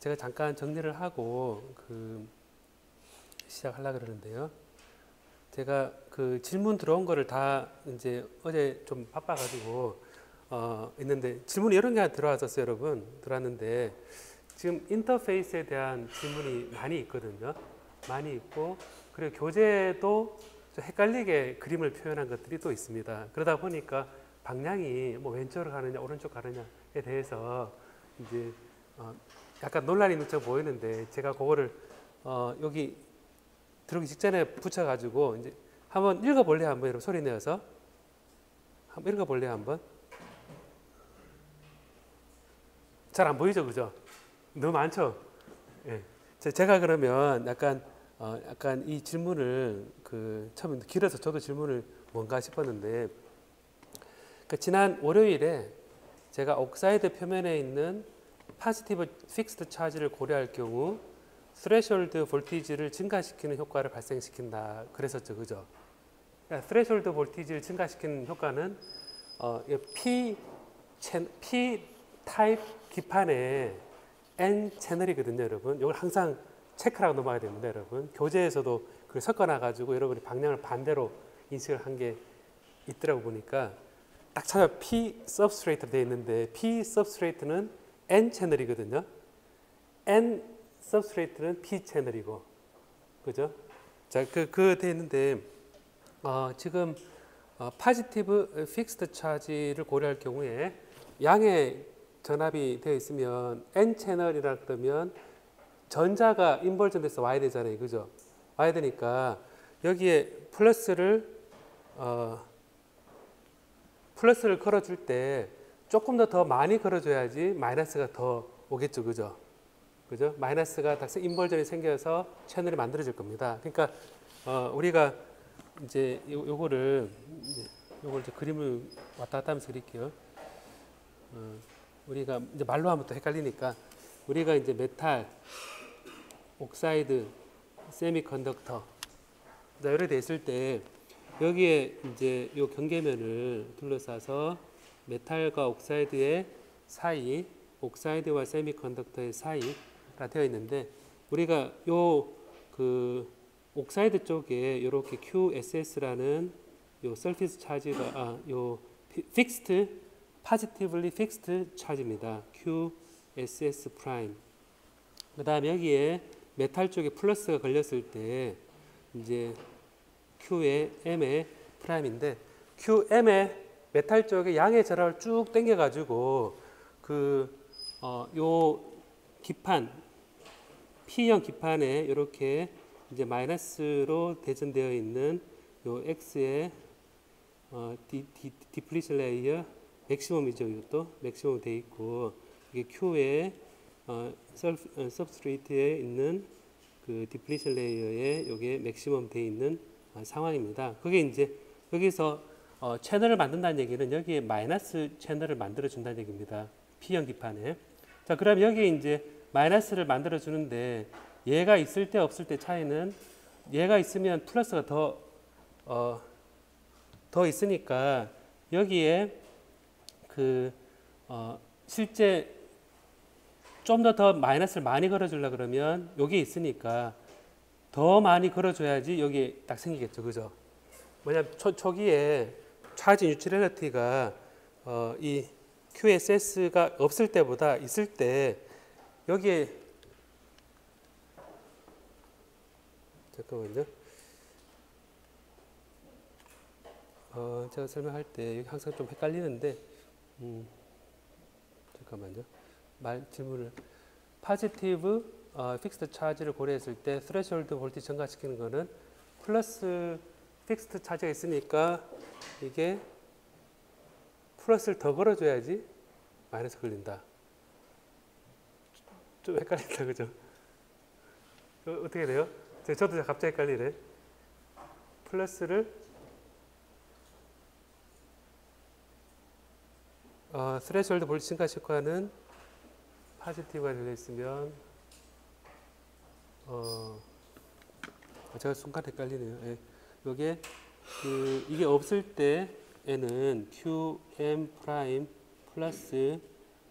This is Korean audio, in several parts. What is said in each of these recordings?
제가 잠깐 정리를 하고 시작하려고 그러는데요. 제가 그 질문 들어온 거를 다 이제 어제 좀 바빠가지고 있는데 질문이 여러 개가 들어왔었어요, 여러분. 들어왔는데 지금 인터페이스에 대한 질문이 많이 있거든요. 많이 있고 그리고 교재도 좀 헷갈리게 그림을 표현한 것들이 또 있습니다. 그러다 보니까 방향이 뭐 왼쪽으로 가느냐 오른쪽 가느냐에 대해서 이제 약간 논란이 있는 척 보이는데 제가 그거를 여기 들어오기 직전에 붙여가지고 이제 한번 읽어볼래요? 한번 여러분 소리 내어서 한번 읽어볼래요? 한번. 잘 안 보이죠, 그죠? 너무 많죠? 예. 제가 그러면 약간 이 질문을 처음에 길어서 저도 질문을 뭔가 싶었는데 지난 월요일에 제가 옥사이드 표면에 있는 파지티브 픽스드 차지를 고려할 경우 스레셜드 볼티지를 증가시키는 효과를 발생시킨다 그랬었죠, 그죠? 그러니까 스레셜드 볼티지를 증가시키는 효과는 P 타입 기판의 N 채널이거든요, 여러분. 이걸 항상 체크하고 넘어가야 됩니다, 여러분. 교재에서도 그걸 섞어놔가지고 여러분이 방향을 반대로 인식을 한 게 있더라고 보니까 딱 찾아 P substrate로 되어 있는데 P substrate는 N 채널이거든요. N substrate는 P 채널이고, 그죠? 자, 그 되어 있는데 지금 파지티브 픽스드 차지를 고려할 경우에 양의 전압이 되어 있으면 N 채널이라 그러면 전자가 인벌전돼서 와야 되잖아요, 그죠? 와야 되니까 여기에 플러스를 걸어줄 때 조금 더 많이 걸어줘야지 마이너스가 더 오겠죠, 그죠? 그죠? 마이너스가 딱 인벌전이 생겨서 채널이 만들어질 겁니다. 그러니까 우리가 이제 요거를 이제 그림을 왔다 갔다 하면서 그릴게요. 우리가 이제 말로 하면 또 헷갈리니까 우리가 이제 메탈, 옥사이드, 세미컨덕터 이렇게 돼 있을 때 여기에 이제 요 경계면을 둘러싸서 메탈과 옥사이드의 사이, 옥사이드와 세미컨덕터의 사이가 되어 있는데 우리가 요 옥사이드 쪽에 이렇게 QSS라는 요 서피스 차지가 요 픽스드 positively fixed 차지입니다. QSS 프라임. 그다음에 여기에 메탈 쪽에 플러스가 걸렸을 때 이제 Q의 M의 프라임인데 QM의 메탈 쪽에 양의 전압을 쭉 당겨 가지고 요 기판 P형 기판에 이렇게 이제 마이너스로 대전되어 있는 요 X의 디플리션 레이어 맥시멈이죠. 이것도 맥시멈 돼 있고 이게 Q의 substrate에 있는 그 디플리션 레이어에 이게 맥시멈 돼 있는 상황입니다. 그게 이제 여기서 채널을 만든다는 얘기는 여기에 마이너스 채널을 만들어 준다는 얘기입니다. P형 기판에. 자, 그럼 여기에 이제 마이너스를 만들어 주는데 얘가 있을 때 없을 때 차이는 얘가 있으면 플러스가 더 있으니까 여기에 실제 좀 더 마이너스를 많이 걸어주려고 그러면 여기 있으니까 더 많이 걸어줘야지 여기 딱 생기겠죠, 그죠? 뭐냐면 초기에 차지 뉴트럴리티가 이 QSS가 없을 때보다 있을 때 여기에 잠깐만요. 제가 설명할 때 여기 항상 좀 헷갈리는데 잠깐만요. 질문을 파지티브 픽스드 차지를 고려했을 때 스레셜드 볼티지 증가시키는 거는 플러스 픽스드 차지가 있으니까 이게 플러스를 더 걸어줘야지 마이너스 걸린다. 좀 헷갈린다, 그죠? 어떻게 돼요? 저도 갑자기 헷갈리네. 플러스를 스레셜드 볼티지 증가시키는 파지티브가 들려있으면 제가 순간 헷갈리네요. 예. 요게 이게 없을 때에는 QM 프라임 플러스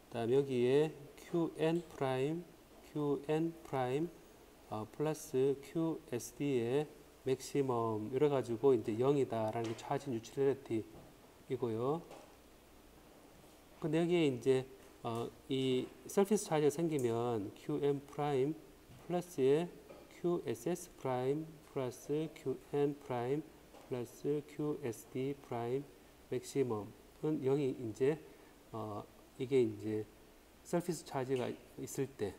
그다음 여기에 QN 프라임 qn 프라임 플러스 qsd의 맥시멈 이래 가지고 이제 0이다라는 게 차지 뉴트럴리티이고요. 근데 여기에 이제 이 서피스 차지가 생기면 qm 프라임 플러스에 qss 프라임 플러스 qn 프라임 플러스 qsd 프라임 맥시멈은 0이 이제 이게 이제 서피스 차지가 있을 때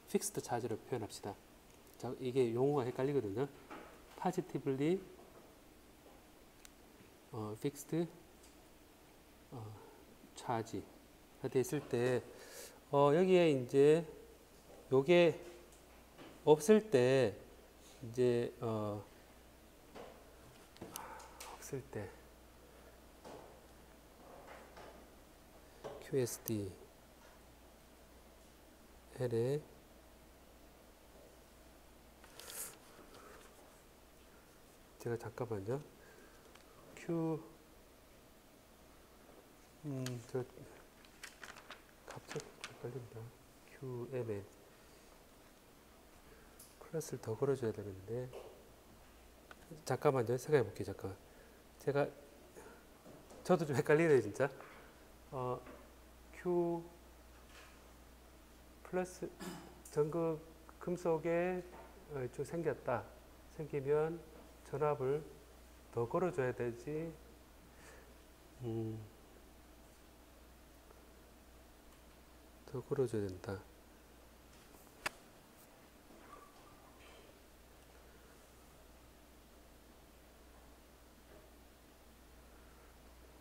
픽스드 차지로 표현합시다. 자, 이게 용어가 헷갈리거든요. positively fixed 차지가 됐을 때 여기에 이제 요게 없을 때 이제 없을 때 QSD L에 제가 잠깐만요. 저 갑자기 헷갈린다. QMN 플러스를 더 걸어줘야 되는데 잠깐만요. 생각해 볼게요. 잠깐. 저도 좀 헷갈리네요, 진짜. Q 플러스 전극 금속에 좀 생겼다. 생기면 전압을 더 걸어줘야 되지. 더 걸어줘야 된다.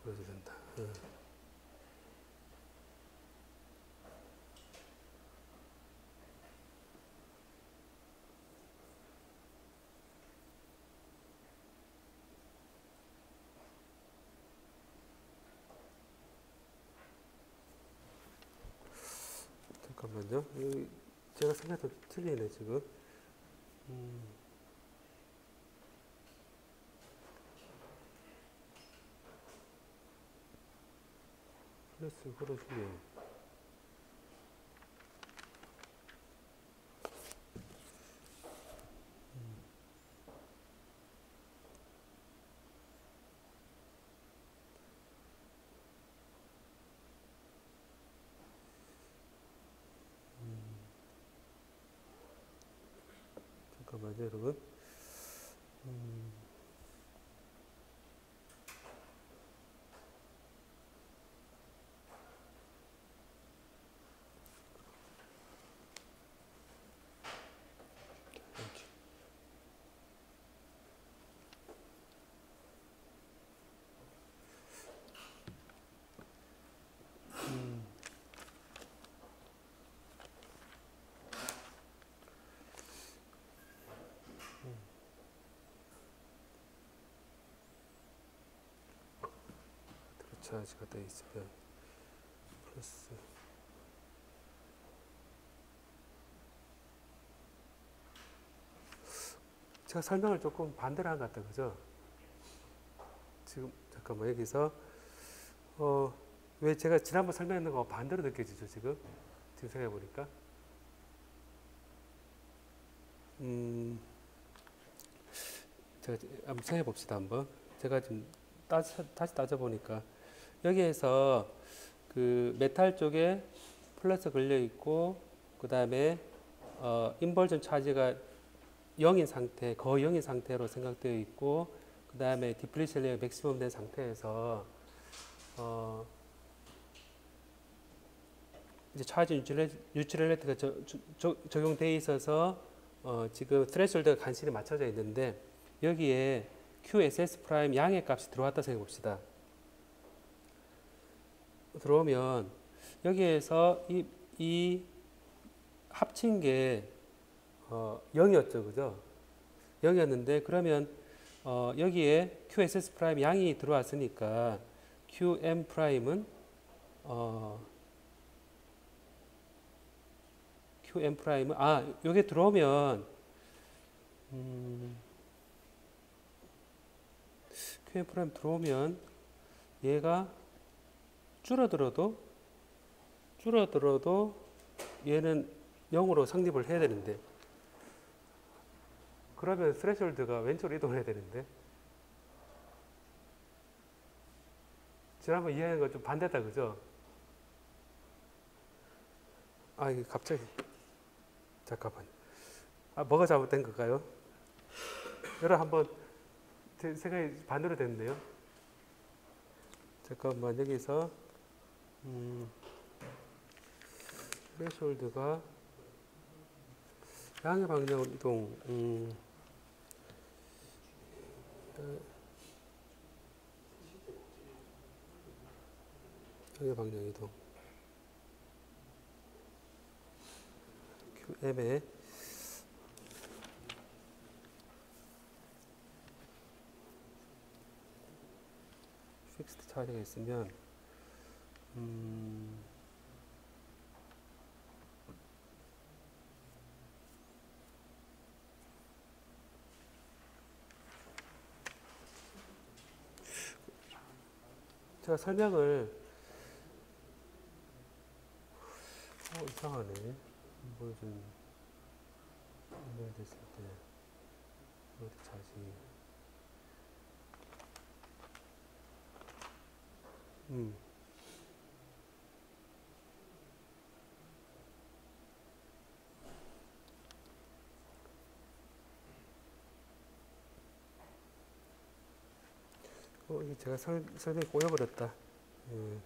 걸어줘야 된다. 잠깐만요. 제가 생각도 틀리네 지금. 플러스 걸어주면 잠깐만요, 여러분. 차지가 돼 있으면 플러스 제가 설명을 조금 반대로 한 것 같다, 그죠? 지금 잠깐만 여기서 왜 제가 지난번 설명했는 거 반대로 느껴지죠, 지금 생각해 보니까. 제가 한번 생각해 봅시다, 한번. 제가 지금 다시 따져보니까 여기에서 그 메탈 쪽에 플러스 걸려 있고 그 다음에 인버전 차지가 0인 상태, 거의 0인 상태로 생각되어 있고 그 다음에 디플리션 레이어 맥시멈 된 상태에서 이제 차지 뉴트럴리티가 적용되어 있어서 지금 스레시홀드가 간신히 맞춰져 있는데 여기에 QSS 프라임 양의 값이 들어왔다 생각해 봅시다. 들어오면 여기에서 이 합친 게 0이었죠, 그죠? 0이었는데 그러면 여기에 QSS 프라임 양이 들어왔으니까 QM 프라임은 요게 들어오면 QM 프라임 들어오면 얘가 줄어들어도 얘는 0으로 성립을 해야 되는데, 그러면 스레시홀드가 왼쪽으로 이동해야 되는데, 지난번 이해하는 거 좀 반대다, 그죠? 아, 이게 갑자기, 잠깐만. 아, 뭐가 잘못된 걸까요? 여러분 한번 제 생각이 반대로 됐는데요. 잠깐만, 여기서 스레시홀드가 양의 방향 이동, 양의 방향 이동, QM에 픽스드 차지가 있으면 제가 설명을 이상하네. 뭐 좀 됐을 때 어디 차지 이게 제가 설명이 꼬여버렸다. 예.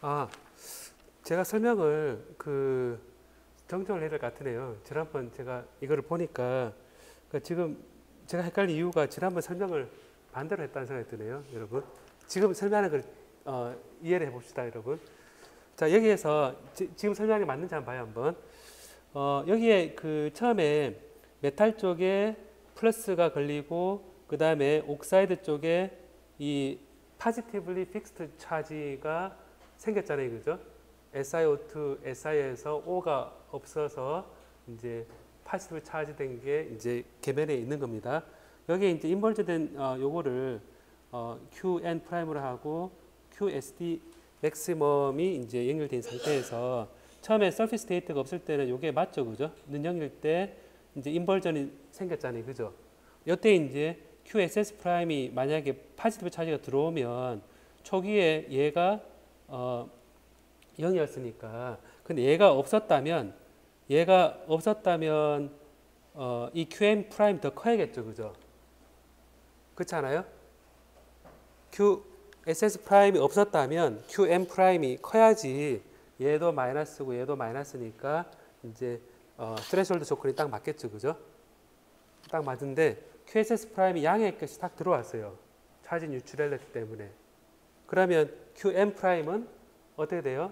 아, 제가 설명을 정정을 해야 될 것 같으네요. 지난번 제가 이거를 보니까 지금 제가 헷갈린 이유가 지난번 설명을 반대로 했다는 생각이 드네요, 여러분. 지금 설명하는 걸 이해를 해봅시다, 여러분. 자, 여기에서 지금 설명이 맞는지 한번 봐요, 한번. 여기에 처음에 메탈 쪽에 플러스가 걸리고 그 다음에 옥사이드 쪽에 이 positively fixed charge가 생겼잖아요, 그죠? SiO2, Si에서 O가 없어서 이제 positive charge 된 게 이제 계면에 있는 겁니다. 여기에 이제 인버트 된 요거를 QN 프라임으로 하고 QSD 맥시멈이 이제 연결된 상태에서 처음에 서피스 스테이트가 없을 때는 요게 맞죠, 그죠? 는 0일 때 이제 인버전이 생겼잖아요, 그죠? 이때 이제 QSS 프라임이 만약에 파지티브 차지가 들어오면 초기에 얘가 0이었으니까 근데 얘가 없었다면 이 QM 프라임 더 커야겠죠, 그죠? 그렇지 않아요? QSS 프라임이 없었다면 QM 프라임이 커야지 얘도 마이너스고 얘도 마이너스니까 이제 스레시홀드 조건이 딱 맞겠죠, 그죠? 딱 맞은데 QSS 프라임이 양의 것이 딱 들어왔어요. 차지 뉴트럴리티 때문에. 그러면 QM 프라임은 어떻게 돼요?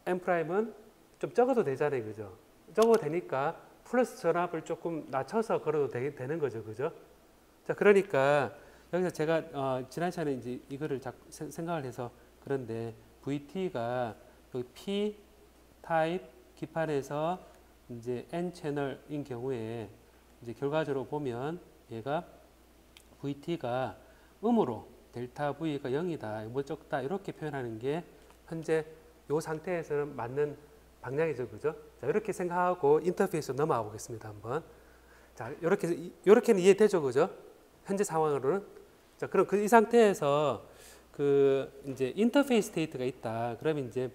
M 프라임은 좀 적어도 되잖아요, 그죠? 적어도 되니까 플러스 전압을 조금 낮춰서 걸어도 되는 거죠, 그죠? 자, 그러니까 여기서 제가 지난 시간에 이제 이거를 생각을 해서 그런데 VT가 여기 P 타입 기판에서 이제 N 채널인 경우에 이제 결과적으로 보면 얘가 VT가 음으로 델타 V가 0이다, 뭐 적다 이렇게 표현하는 게 현재 이 상태에서는 맞는 방향이죠, 그죠? 자, 이렇게 생각하고 인터페이스로 넘어가 보겠습니다, 한번. 자, 이렇게는 이해되죠, 그죠? 현재 상황으로는. 자, 그럼 이 상태에서 이제 인터페이스 스테이트가 있다. 그러면 이제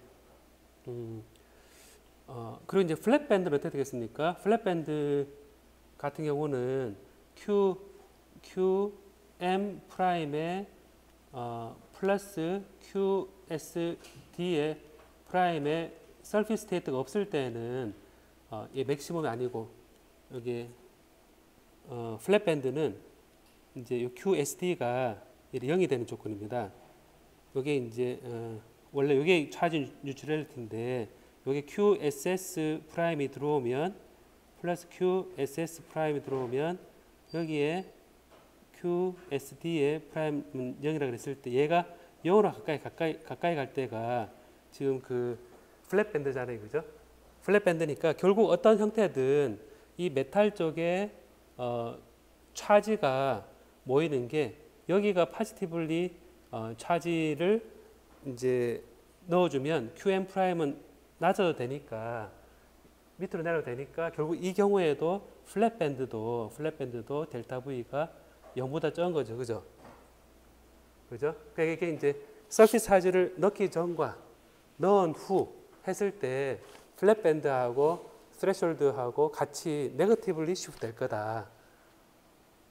그리고 이제 플랫 밴드는 어떻게 되겠습니까? 플랫 밴드 같은 경우는 QM 프라임에 플러스 QSD의 프라임에 서피스 스테이트가 없을 때는 이 맥시멈이 아니고 여기 플랫 밴드는 이제 이 QSD가 0이 되는 조건입니다. 이게 이제 원래 이게 차지 뉴트럴리티인데 여기 QSS 프라임이 들어오면 플러스 QSS 프라임이 들어오면 여기에 QSD의 프라임은 0이라 그랬을 때 얘가 0으로 가까이 갈 때가 지금 그 플랫 밴드잖아요, 그죠? 플랫 밴드니까 결국 어떤 형태든 이 메탈 쪽에 차지가 모이는 게 여기가 파지티블리 차지를 이제 넣어주면 QM 프라임은 낮아도 되니까 밑으로 내려도 되니까 결국 이 경우에도 플랫 밴드도 델타 V가 0보다 적은 거죠, 그죠? 그죠? 그러니까 이게 이제 서피스 차지를 넣기 전과 넣은 후 했을 때 플랫 밴드하고 스레숄드하고 같이 네거티블리 시프트 될 거다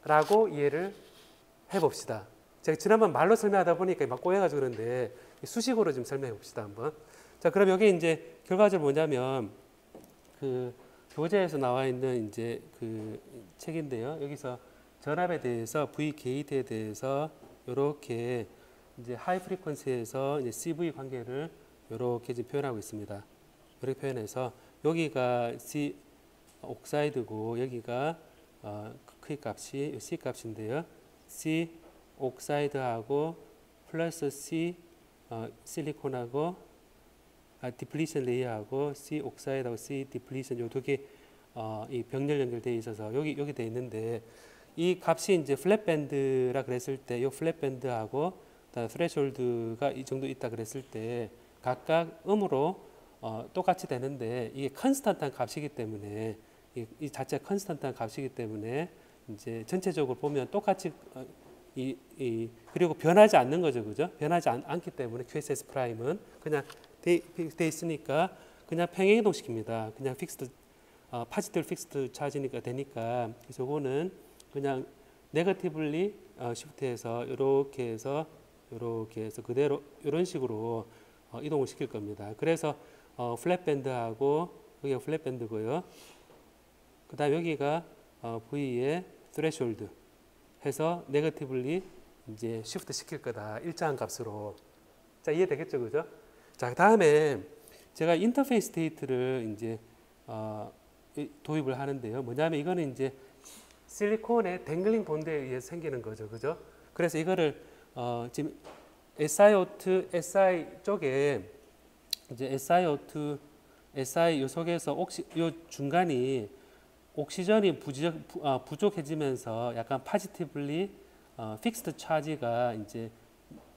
라고 이해를 해봅시다. 제가 지난번 말로 설명하다 보니까 막 꼬여가지고 그런데 수식으로 좀 설명해 봅시다 한번. 자, 그럼 여기 이제 결과적으로 뭐냐면 그 교재에서 나와 있는 이제 그 책인데요. 여기서 전압에 대해서 V 게이트에 대해서 이렇게 이제 하이 프리퀀시에서 이제 CV 관계를 이렇게 지금 표현하고 있습니다. 이렇게 표현해서 여기가 C 옥사이드고 여기가 그 값이 C 값인데요. C 옥사이드하고 플러스 C 실리콘하고 디플리션 레이어하고 C 옥사이드하고 C 디플리션 요 두 개 이 병렬 연결되어 있어서 여기 돼 있는데 이 값이 이제 플랫 밴드라 그랬을 때 이 플랫 밴드하고 스레숄드가 이 정도 있다 그랬을 때 각각 음으로 똑같이 되는데 이게 컨스탄트한 값이기 때문에 이 자체가 컨스탄트한 값이기 때문에 이제 전체적으로 보면 똑같이 그리고 변하지 않는 거죠, 그죠? 변하지 않기 때문에 QSS 프라임은 그냥 돼 있으니까 그냥 평행 이동시킵니다. 그냥 픽스드 파지티브 픽스드 차지니까 되니까 그래서 이거는 그냥 네거티블리 시프트해서 이렇게 해서 그대로 이런 식으로 이동을 시킬 겁니다. 그래서 플랫 밴드하고 여기가 플랫 밴드고요. 그다음 여기가 V의 스레숄드 해서 네거티블리 이제 시프트 시킬 거다. 일정한 값으로. 자, 이해되겠죠, 그죠? 자, 다음에 제가 인터페이스 데이트를 이제 도입을 하는데요. 뭐냐면 이거는 이제 실리콘의 댕글링 본드에 의해서 생기는 거죠, 그죠? 그래서 이거를 지금 SiO2, SI 쪽에 이제 SiO2, SI 요 속에서 요 중간이 옥시전이 부족해지면서 약간 파지티블리 픽스드 차지가 이제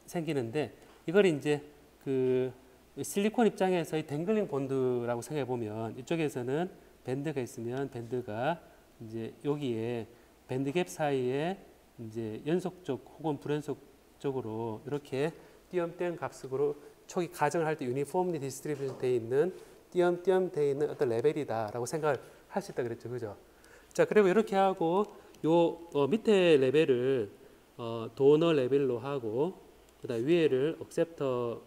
생기는데 이걸 이제 그 실리콘 입장에서의 댕글링 본드라고 생각해 보면 이쪽에서는 밴드가 있으면 밴드가 이제 여기에 밴드 갭 사이에 이제 연속적 혹은 불연속적으로 이렇게 띄엄띄엄 값으로 초기 가정을 할 때 유니폼리 디스트리뷰션 되어 있는 띄엄띄엄 되어 있는 어떤 레벨이다라고 생각을 할 수 있다 그랬죠, 그죠? 자, 그리고 이렇게 하고 요 밑에 레벨을 도너 레벨로 하고 그다음 위에를 억셉터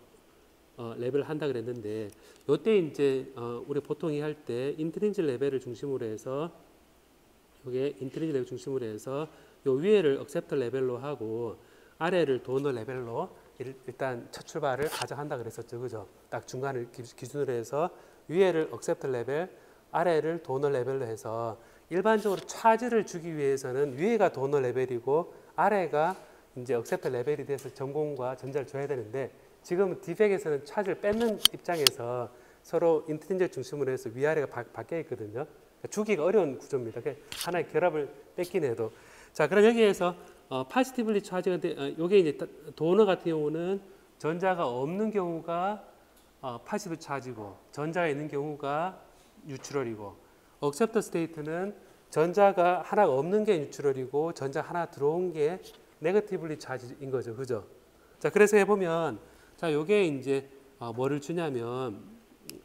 레벨을 한다 그랬는데 요때 이제 우리 보통 할 때 인트린지 레벨을 중심으로 해서 요게 인트린지 레벨 중심으로 해서 요 위에를 억셉터 레벨로 하고 아래를 도너 레벨로 일단 첫 출발을 가정한다 그랬었죠, 그죠? 딱 중간을 기준으로 해서 위에를 억셉터 레벨, 아래를 도너 레벨로 해서 일반적으로 차지를 주기 위해서는 위에가 도너 레벨이고 아래가 이제 억셉터 레벨이 돼서 전공과 전자를 줘야 되는데 지금 디펙에서는 차지를 뺏는 입장에서 서로 인트린지 중심으로 해서 위아래가 바뀌어 있거든요. 그러니까 주기가 어려운 구조입니다. 하나의 결합을 뺏긴 해도. 자, 그럼 여기에서 파지티블리 차지가 요게 이제 도너 같은 경우는 전자가 없는 경우가 파시브 차지고 전자가 있는 경우가 뉴트럴이고 억셉터 스테이트는 전자가 하나가 없는 게 뉴트럴이고 전자 하나 들어온 게 네거티블리 차지인 거죠, 그죠? 자, 그래서 해보면 자, 요게 이제 뭐를 주냐면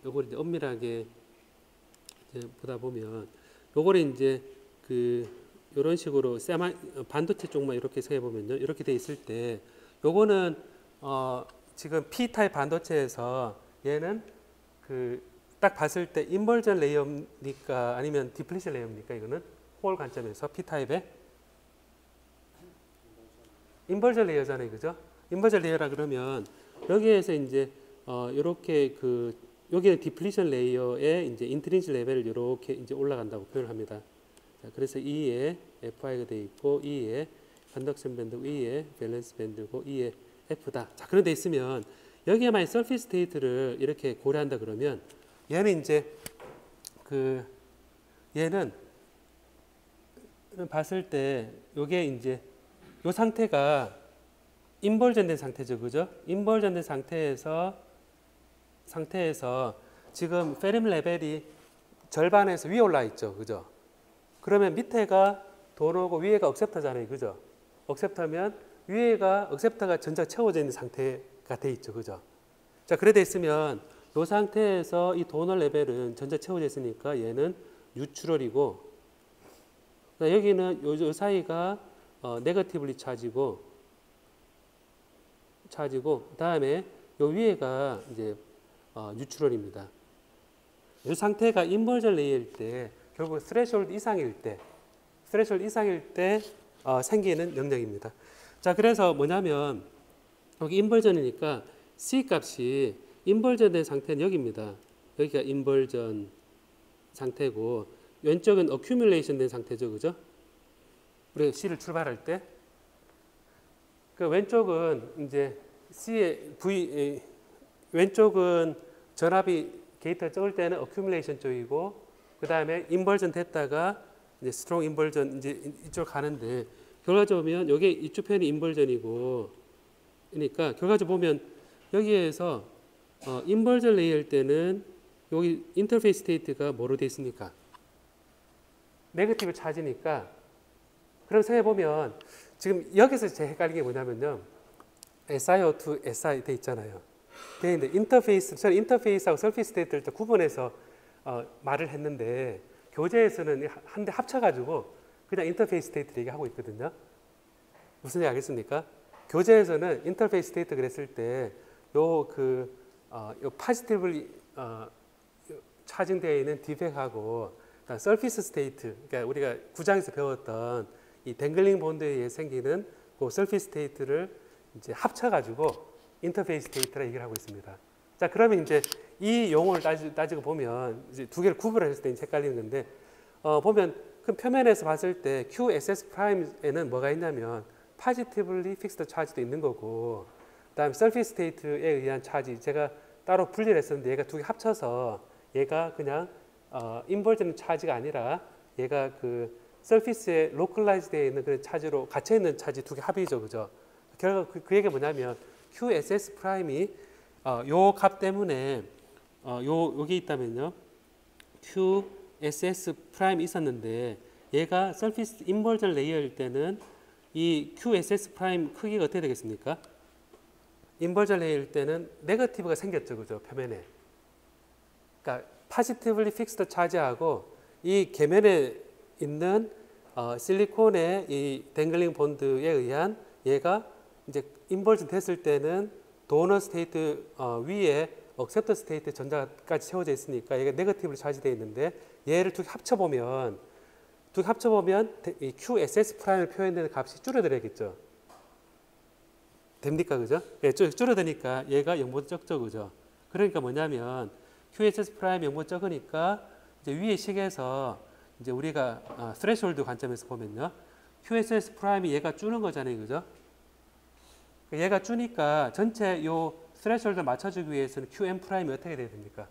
요걸 이제 엄밀하게 이제 보다 보면 요거를 이제 요런 식으로 반도체 쪽만 이렇게 세 보면요, 이렇게 돼 있을 때 요거는 지금 P 타입 반도체에서 얘는 딱 봤을 때 인벌전 레이어입니까 아니면 디플리션 레이어입니까? 이거는 홀 관점에서 P 타입에 인버전 레이어잖아요, 그죠? 인버전 레이어라 그러면 여기에서 이제 이렇게 여기는 디플리션 레이어에 이제 인트린시 레벨을 이렇게 이제 올라간다고 표현을 합니다. 자, 그래서 E에 FI가 되어 있고 E에 컨덕션 밴드고 E에 밸런스 밴드고 E에 F다. 자, 그런 데 있으면 여기에 만약 서피스 스테이트를 이렇게 고려한다 그러면 얘는 이제 얘는 봤을 때 요게 이제 요 상태가 인벌전된 상태죠, 그죠? 인벌전된 상태에서 지금 페림 레벨이 절반에서 위에 올라 있죠, 그죠? 그러면 밑에가 도너고 위에가 억셉터잖아요, 그죠? 억셉터면 위에가 억셉터가 전자 채워져 있는 상태가 돼 있죠, 그죠? 자, 그래 돼 있으면 이 상태에서 이 도너 레벨은 전자 채워져 있으니까 얘는 뉴트럴이고, 여기는 요 사이가 네거티브리 차지고, 그다음에 요 위에가 이제 뉴트럴입니다. 이 상태가 인버전 레이어일 때, 결국 스레셜드 이상일 때 생기는 영역입니다. 자, 그래서 뭐냐면 여기 인버전이니까 C 값이 인버전된 상태는 여기입니다. 여기가 인버전 상태고 왼쪽은 어큐뮬레이션 된 상태죠, 그죠? 우리 C를 출발할 때 그 왼쪽은 이제 C의 왼쪽은 전압이 게이트가 적을 때는 어큐뮬레이션 쪽이고, 그 다음에 인버전 됐다가 이제 스트롱 인버전 이제 이쪽 가는데, 결과적으로 보면 여기 이쪽 편이 인버전이고, 그러니까 결과적으로 보면 여기에서 인버전 레이어일 때는 여기 인터페이스 스테이트가 뭐로 되어 있습니까? 네거티브 차지니까. 그럼 생각해 보면 지금 여기서 제일 헷갈리는 게 뭐냐면요, SiO2, Si 돼 있잖아요. 돼 있는데 저는 인터페이스하고 서피스 스테이트를 구분해서 말을 했는데, 교재에서는 한 대 합쳐가지고 그냥 인터페이스 스테이트 얘기하고 있거든요. 무슨 얘기 알겠습니까? 교재에서는 인터페이스 스테이트 그랬을 때 요 파지티브리 차징되어 있는 디펙하고 서피스 스테이트, 그러니까 우리가 9장에서 배웠던 이 댕글링 본드에 의해 생기는 그 서피스 스테이트를 이제 합쳐가지고 인터페이스 스테이트라 얘기를 하고 있습니다. 자, 그러면 이제 이 용어를 따지고 보면 이제 두 개를 구분을 했을 때 이제 헷갈리는 건데, 보면 그 표면에서 봤을 때 QSS 프라임에는 뭐가 있냐면 positively fixed charge도 있는 거고, 그다음에 surface state에 의한 charge, 제가 따로 분리를 했었는데 얘가 두 개 합쳐서 얘가 그냥 inversion charge가 아니라 얘가 그 surface에 localized 되어 있는 그런 charge로 갇혀 있는 charge 두 개 합이죠, 그죠? 결국 그 얘기가 뭐냐면 QSS 프라임이 요 값 때문에 여기 있다면요, QSS 프라임이 있었는데 얘가 surface inversion layer일 때는 이 QSS 프라임 크기가 어떻게 되겠습니까? 인버전 레이어일 때는 네거티브가 생겼죠, 그죠? 표면에. 그러니까 positively fixed charge하고 이 계면에 있는 실리콘의 이 댕글링 본드에 의한 얘가 이제 인버전 됐을 때는 도너 스테이트 위에 억셉터 스테이트 전자까지 채워져 있으니까 얘가 네거티브로 차지되어 있는데, 얘를 두 개 합쳐보면 이 QSS 프라임을 표현되는 값이 줄어들어야겠죠. 됩니까, 그죠? 예, 줄어드니까 얘가 0보다 적죠, 그죠? 그러니까 뭐냐면 QSS 프라임 0보다 적으니까 이제 위의 식에서 이제 우리가 스레숄드 관점에서 보면요, QSS 프라임이 얘가 주는 거잖아요, 그죠? 얘가 주니까 전체 요 스레숄드 맞춰주기 위해서는 QM 프라임이 어떻게 돼야 됩니까?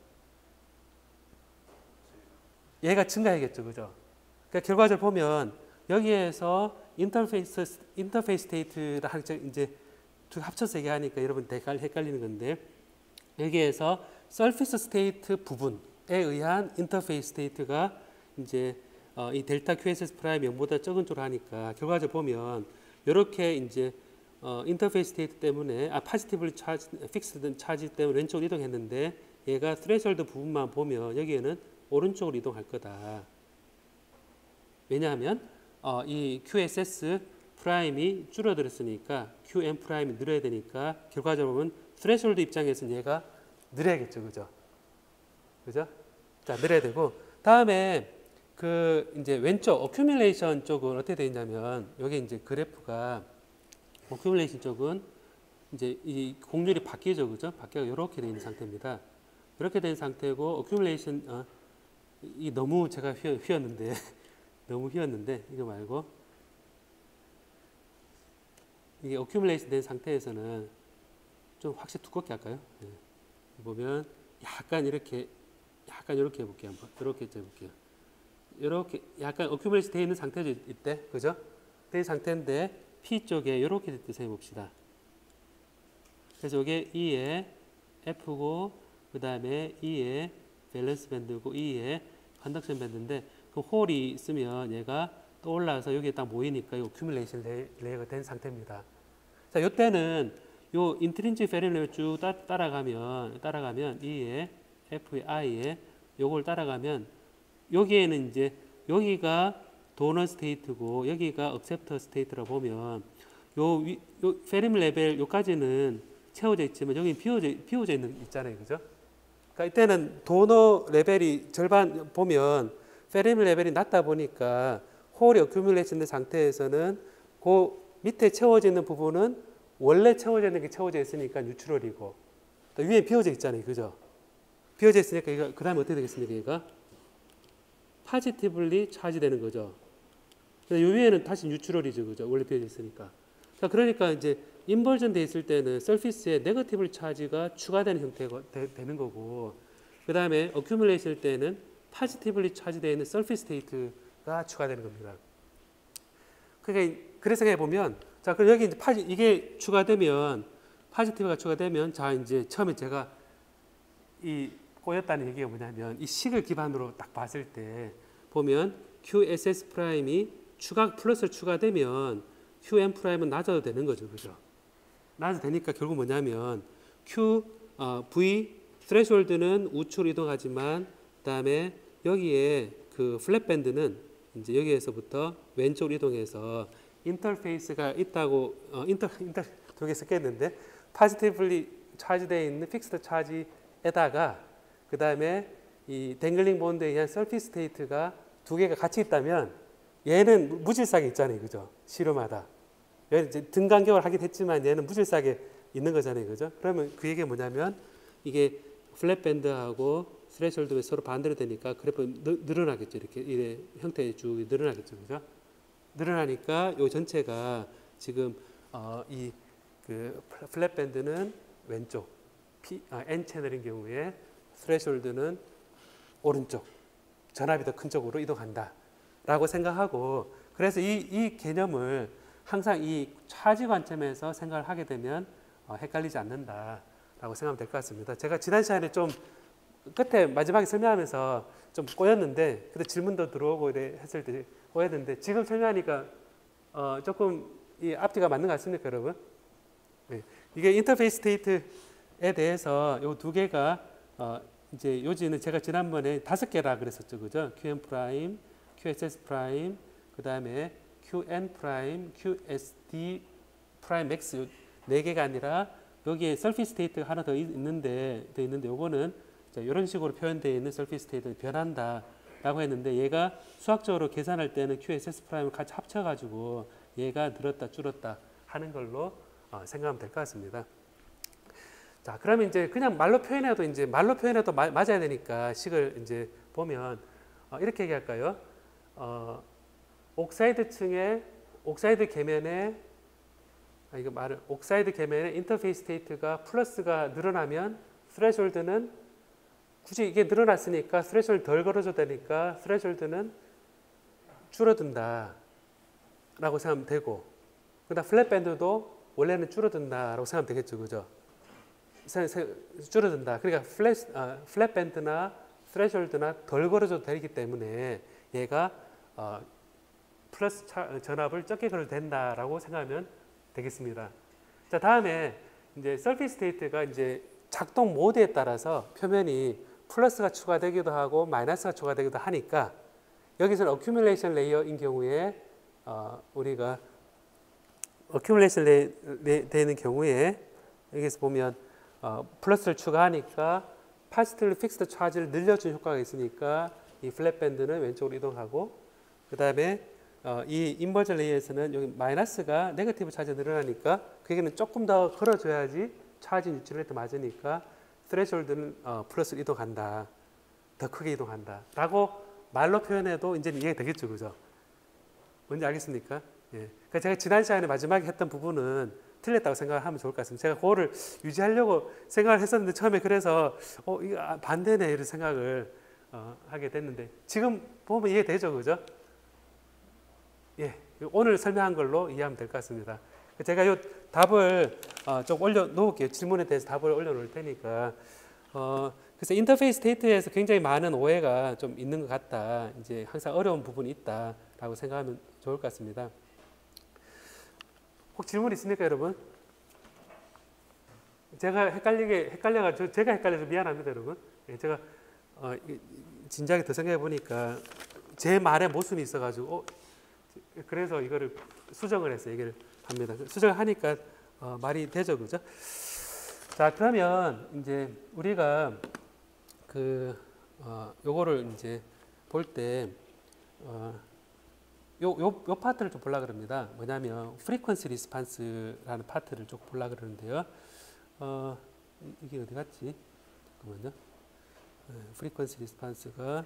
얘가 증가해야겠죠, 그죠? 그러니까 결과적으로 보면 여기에서 인터페이스 스테이트를 이제 두 합쳐서 얘기하니까 여러분 헷갈리는 건데, 여기에서 서피스 스테이트 부분에 의한 인터페이스 스테이트가 이제 이 델타 QSS 프라임 0보다 적은 쪽으로 하니까 결과적으로 보면 이렇게 이제 인터페이스 스테이트 때문에 파지티브리 차지, 픽스드 차지 때문에 왼쪽으로 이동했는데, 얘가 스레셜드 부분만 보면 여기에는 오른쪽으로 이동할 거다. 왜냐하면 이 QSS 프라임이 줄어들었으니까 QM 프라임이 늘어야 되니까 결과적으로 보면 스레숄드 입장에서는 얘가 늘어야겠죠, 그죠? 그죠? 자, 늘어야 되고, 다음에 그 이제 왼쪽 어큐뮬레이션 쪽은 어떻게 되어 있냐면, 여기 이제 그래프가 어큐뮬레이션 쪽은 이제 이 곡률이 바뀌죠, 그죠? 바뀌어 이렇게 되어 있는 상태입니다. 이렇게 된 상태고 어큐뮬레이션 이 너무 제가 휘었는데 너무 휘었는데 이거 말고 이게 어큐뮬레이션 된 상태에서는 좀 확실히 두껍게 할까요? 네. 보면 약간 이렇게 해볼게요. 한번 이렇게 해볼게요. 이렇게 약간 어큐뮬레이션 되어 있는 상태죠, 이때, 그죠? 된 상태인데 P 쪽에 이렇게 됐듯이 해봅시다. 그래서 이게 E의 F고 그 다음에 E의 밸런스 밴드고 E의 컨덕션 밴드인데 그 홀이 있으면 얘가 떠올라서 여기에 딱 모이니까 이 어큐뮬레이션 레이어가 된 상태입니다. 자, 이때는 요 인트린식 베리얼을 쭉 따라가면 E의 F의 I의 요걸 따라가면 여기에는 이제 여기가 도너 스테이트고 여기가 억셉터 스테이트라 보면 요 페림 레벨 요까지는 채워져 있지만 여기 비워져 있잖아요, 그죠? 그러니까 이때는 도너 레벨이 절반 보면 페림 레벨이 낮다 보니까 홀이 어큐뮬레이션 된 상태에서는 그 밑에 채워져 있는 부분은 원래 채워져 있는 게 채워져 있으니까 뉴트럴이고 또 위에 비워져 있잖아요, 그죠? 비워져 있으니까 이거 그 다음에 어떻게 되겠습니까? 얘가 파지티블리 차지되는 거죠. 이 위에는 다시 뉴트럴이죠, 그죠? 원래 비워져 있으니까. 자, 그러니까 이제 인버전 돼 있을 때는 서피스에 네거티블 차지가 추가되는 형태가 되는 거고, 그 다음에 어큐뮬레이션 때는 파지티블리 차지되어 있는 서피스 스테이트가 추가되는 겁니다. 그러니까 그래서 해 보면, 자, 그럼 여기 이제 이게 추가되면 파지티브가 추가되면, 자, 이제 처음에 제가 이 꼬였다는 얘기가 뭐냐면 이 식을 기반으로 딱 봤을 때 보면 QSS 프라임이 플러스를 추가되면 QM 프라임은 낮아도 되는 거죠, 그죠? 낮아도 되니까 결국 뭐냐면 V 스레숄드는 우측으로 이동하지만 그다음에 여기에 그 플랫 밴드는 이제 여기에서부터 왼쪽으로 이동해서 인터페이스가 있다고 두 개 섞였는데 파지티블리 차지되어 있는 픽스드 차지에다가 그 다음에 이 댕글링 본드에 의한 서피스 스테이트가 두 개가 같이 있다면 얘는 무질서하게 있잖아요, 그죠? 시료마다 얘는 이제 등간격을 하긴 했지만 얘는 무질서하게 있는 거잖아요, 그죠? 그러면 그 얘기가 뭐냐면 이게 플랫 밴드하고 스레셜드가 서로 반대로 되니까 그래프 늘어나겠죠, 이래 형태 쭉 늘어나겠죠, 그죠? 늘어나니까 요 전체가 지금 이 그 플랫 밴드는 왼쪽 N 채널인 경우에 스레숄드는 오른쪽 전압이 더 큰 쪽으로 이동한다 라고 생각하고, 그래서 이 개념을 항상 이 차지 관점에서 생각을 하게 되면 헷갈리지 않는다 라고 생각하면 될 것 같습니다. 제가 지난 시간에 좀 끝에 마지막에 설명하면서 좀 꼬였는데, 그때 질문도 들어오고 이래 했을 때 꼬였는데 지금 설명하니까 조금 이 앞뒤가 맞는 것 같습니까, 여러분? 네. 이게 인터페이스 스테이트에 대해서 요 두 개가 이제 요지는 제가 지난번에 5개라 그랬었죠, 그죠? QM 프라임, QSS 프라임, 그 다음에 QN 프라임, QSD 프라임 맥스 4개가 아니라 여기에 서피스 스테이트가 하나 더 있는데 요거는 이런 식으로 표현되어 있는 서피스 스테이트는 변한다라고 했는데, 얘가 수학적으로 계산할 때는 QSS 프라임을 같이 합쳐가지고 얘가 늘었다 줄었다 하는 걸로 생각하면 될 것 같습니다. 자, 그러면 이제 그냥 말로 표현해도 맞아야 되니까 식을 이제 보면 이렇게 얘기할까요? 옥사이드 계면에 옥사이드 계면에 인터페이스 스테이트가 플러스가 늘어나면 스레숄드는 굳이 이게 늘어났으니까 스레숄드 덜 걸어줘야 되니까 스레숄드는 줄어든다 라고 생각하면 되고, 그다음 플랫 밴드도 원래는 줄어든다라고 생각하면 되겠죠, 그죠? 줄어든다. 그러니까 플랫 밴드나 스레숄드나 덜 걸어줘도 되기 때문에 얘가 플러스 전압을 적게 걸어도 된다라고 생각하면 되겠습니다. 자, 다음에 이제 서피스 스테이트가 이제 작동 모드에 따라서 표면이 플러스가 추가되기도 하고 마이너스가 추가되기도 하니까 여기서는 어큐뮬레이션 레이어인 경우에 우리가 어큐뮬레이션 되는 경우에 여기서 보면 플러스를 추가하니까 파지티블 픽스드 차지를 늘려주는 효과가 있으니까 이 플랫 밴드는 왼쪽으로 이동하고, 그 다음에 이 인버전 레이어에서는 여기 마이너스가 네거티브 차지가 늘어나니까 그에게는 조금 더 걸어줘야지 차지 뉴트럴레이트 맞으니까 스레졸드는 플러스로 이동한다. 더 크게 이동한다. 라고 말로 표현해도 이제는 이해가 되겠죠. 그죠? 뭔지 알겠습니까? 예. 그러니까 제가 지난 시간에 마지막에 했던 부분은 틀렸다고 생각을 하면 좋을 것 같습니다. 제가 그거를 유지하려고 생각을 했었는데 처음에 그래서 이거 반대네 이런 생각을 하게 됐는데 지금 보면 이해되죠. 그죠? 예. 오늘 설명한 걸로 이해하면 될 것 같습니다. 제가 이 답을 좀 올려놓을게요. 질문에 대해서 답을 올려놓을 테니까. 그래서 인터페이스 스테이트에서 굉장히 많은 오해가 좀 있는 것 같다. 이제 항상 어려운 부분이 있다라고 생각하면 좋을 것 같습니다. 혹 질문 있습니까, 여러분? 제가 헷갈려가지고 제가 헷갈려서 미안합니다, 여러분. 예, 제가 진작에 더 생각해 보니까 제 말에 모순이 있어가지고 그래서 이거를 수정을 해서 얘기를 합니다. 수정을 하니까 말이 되죠, 그죠? 자, 그러면 이제 우리가 요거를 이제 볼 때 요 파트를 좀 보려고 그럽니다. 뭐냐면 frequency response라는 파트를 좀 보려고 그러는데요. 이게 어디 갔지? 잠깐만요. frequency response가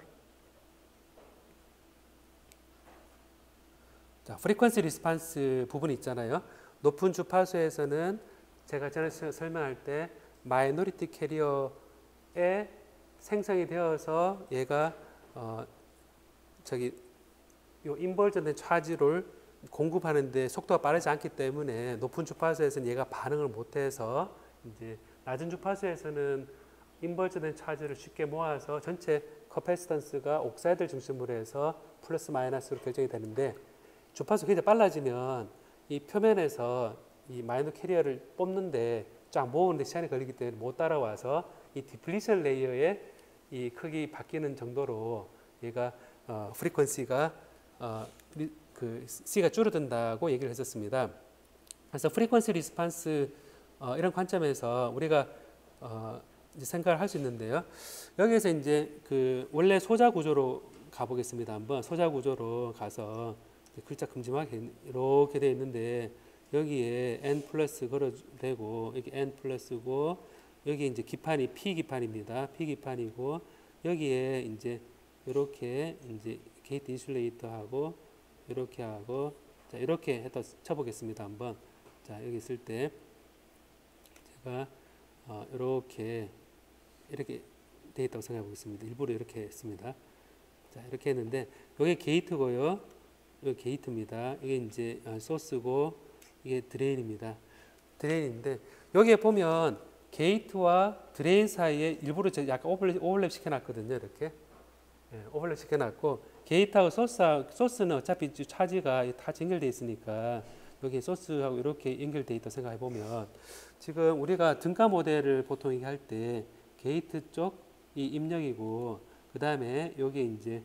자, frequency response 부분이 있잖아요. 높은 주파수에서는 제가 전에 설명할 때 마이너리티 캐리어에 생성이 되어서 얘가 요 인버전된 차지를 공급하는데 속도가 빠르지 않기 때문에 높은 주파수에서는 얘가 반응을 못해서 이제 낮은 주파수에서는 인버전된 차지를 쉽게 모아서 전체 커패시턴스가 옥사이드를 중심으로 해서 플러스 마이너스로 결정이 되는데 주파수가 굉장히 빨라지면 이 표면에서 이 마이너 캐리어를 뽑는데 쫙 모으는데 시간이 걸리기 때문에 못 따라와서 이 디플리션 레이어의 이 크기 바뀌는 정도로 얘가 프리퀀시가 C가 줄어든다고 얘기를 했었습니다. 그래서 프리퀀시 리스판스 이런 관점에서 우리가 이제 생각을 할 수 있는데요. 여기에서 이제 원래 소자 구조로 가보겠습니다. 한번 소자 구조로 가서 글자 큼지막하게 이렇게 되어 있는데 여기에 n 플러스 걸어되고 여기 n 플러스고 여기 이제 기판이 p 기판입니다. p 기판이고 여기에 이제 이렇게 이제 게이트 인슐레이터하고 이렇게 하고 자 이렇게 해서 쳐보겠습니다. 한번 자 여기 있을 때 제가 이렇게 되어 있다고 생각해 보겠습니다. 일부러 이렇게 했습니다. 자 이렇게 했는데 이게 게이트고요. 여기 게이트입니다. 이게 이제 소스고 이게 드레인입니다. 드레인인데 여기에 보면 게이트와 드레인 사이에 일부러 약간 오버랩 시켜놨거든요. 이렇게 오버랩 시켜놨고 게이트하고 소스는 어차피 차지가 다 연결되어 있으니까 여기 소스하고 이렇게 연결되어 있다 생각해 보면 지금 우리가 등가 모델을 보통 얘기할 때 게이트 쪽이 입력이고 그 다음에 여기 이제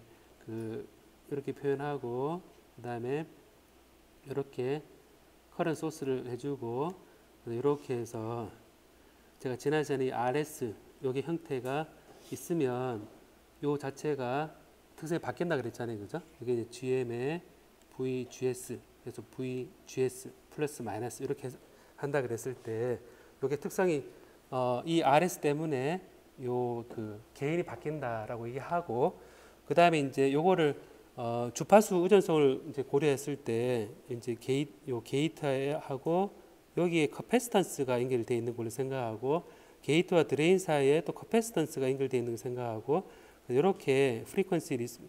이렇게 표현하고 그 다음에 이렇게 커런 소스를 해주고 이렇게 해서 제가 지난 시간에 RS 여기 형태가 있으면 요 자체가 특성이 바뀐다 그랬잖아요. 그죠? 이게 이제 GM의 VGS 그래서 VGS 플러스 마이너스 이렇게 한다 그랬을 때 요게 특성이 이 RS 때문에 요 개인이 바뀐다라고 얘기하고 그 다음에 이제 요거를 주파수 의존성을 이제 고려했을 때 이제 게이트하고 여기에 커패시턴스가 연결되어 있는 걸로 생각하고 게이트와 드레인 사이에 또 커패시턴스가 연결되어 있는 걸 생각하고 이렇게 프리퀀시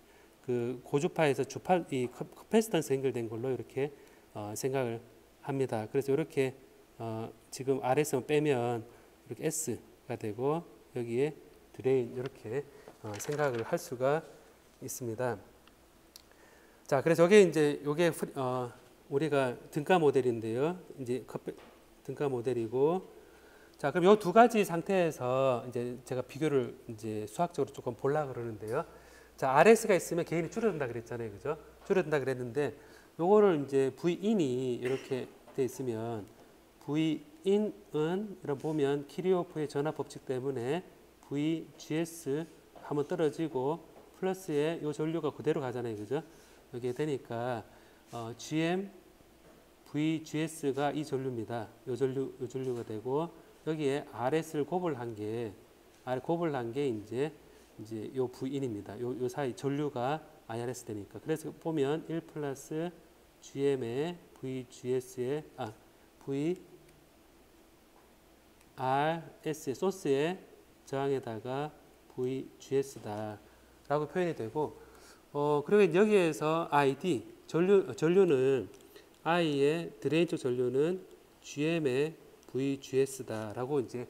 고주파에서 이 커패시턴스 연결된 걸로 이렇게 생각을 합니다. 그래서 이렇게 지금 RS만 빼면 이렇게 S가 되고 여기에 드레인 이렇게 생각을 할 수가 있습니다. 자, 그래서 여기 이제 요게 우리가 등가 모델인데요. 이제 등가 모델이고, 자, 그럼 요 두 가지 상태에서 이제 제가 비교를 이제 수학적으로 조금 보려고 그러는데요. 자, RS가 있으면 개인이 줄어든다 그랬잖아요, 그죠? 줄어든다 그랬는데, 요거를 이제 Vin이 이렇게 돼 있으면 Vin은 이런 보면 키리오프의 전압 법칙 때문에 VGS 한번 떨어지고 플러스에 요 전류가 그대로 가잖아요, 그죠? 여기에 되니까 GM VGS가 이 전류입니다. 요 전류가 되고 여기에 RS를 곱을한 게 이제 요 V인입니다. 요 사이 전류가 IRS 되니까. 그래서 보면 1 플러스 GM의 VGS의 VRS의 소스의 저항에다가 VGS다 라고 표현이 되고 그리고 여기에서 ID 전류는 I의 드레인 쪽 전류는 GM의 VGS다 라고 이제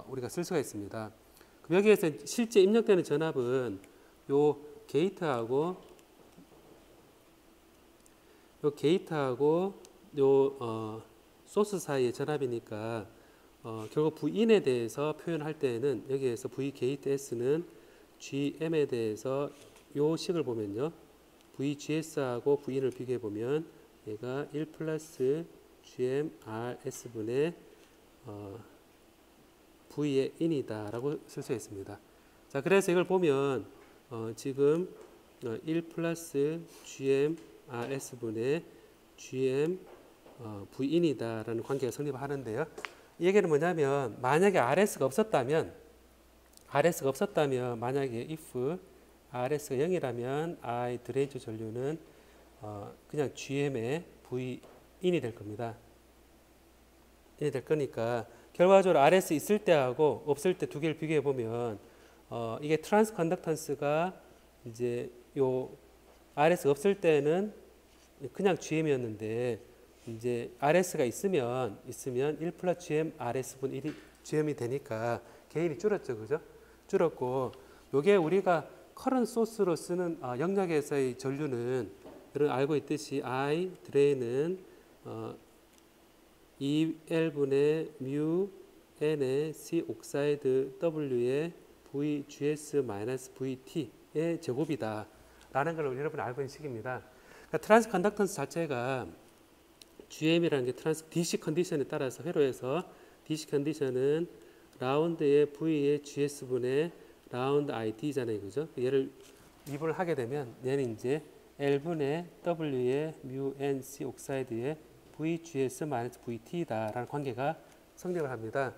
우리가 쓸 수가 있습니다. 그럼 여기에서 실제 입력되는 전압은 요 게이트하고 소스 사이의 전압이니까 결국 V인에 대해서 표현할 때에는 여기에서 V 게이트 S는 GM에 대해서 요 식을 보면요. VGS하고 V인을 비교해 보면 얘가 1 플러스 GM RS분의 V의 인이다 라고 쓸 수 있습니다. 자, 그래서 이걸 보면 지금 1 플러스 GM RS분의 GM V인이다 라는 관계가 성립하는데요. 이 얘기는 뭐냐면 만약에 RS가 없었다면 만약에 if RS가 0이라면 I 드레인 쪽 전류는 그냥 GM의 V인이 될 겁니다. 인이 될 거니까 결과적으로 RS 있을 때하고 없을 때 두 개를 비교해 보면 이게 트랜스 컨덕턴스가 이제 요 RS 없을 때는 그냥 GM이었는데 이제 RS가 있으면 1 플러스 GM RS분 1이 GM이 되니까 개인이 줄었죠, 그죠? 줄었고 요게 우리가 커런트 소스로 쓰는 영역에서의 전류는 여러분 알고 있듯이 I 드레인은 2L분의 mu N의 C 옥사이드 W의 VGS-VT의 제곱이다 라는 걸 여러분 알고 있는 식입니다. 그러니까 트랜스 컨덕턴스 자체가 GM이라는 게 트랜스 DC 컨디션에 따라서 회로에서 DC 컨디션은 라운드의 V의 GS분의 라운드 ID잖아요, 그죠? 얘를 미분을 하게 되면 얘는 이제 L분의 W의 mu N C 옥사이드의 VGS-VT다라는 관계가 성립을 합니다.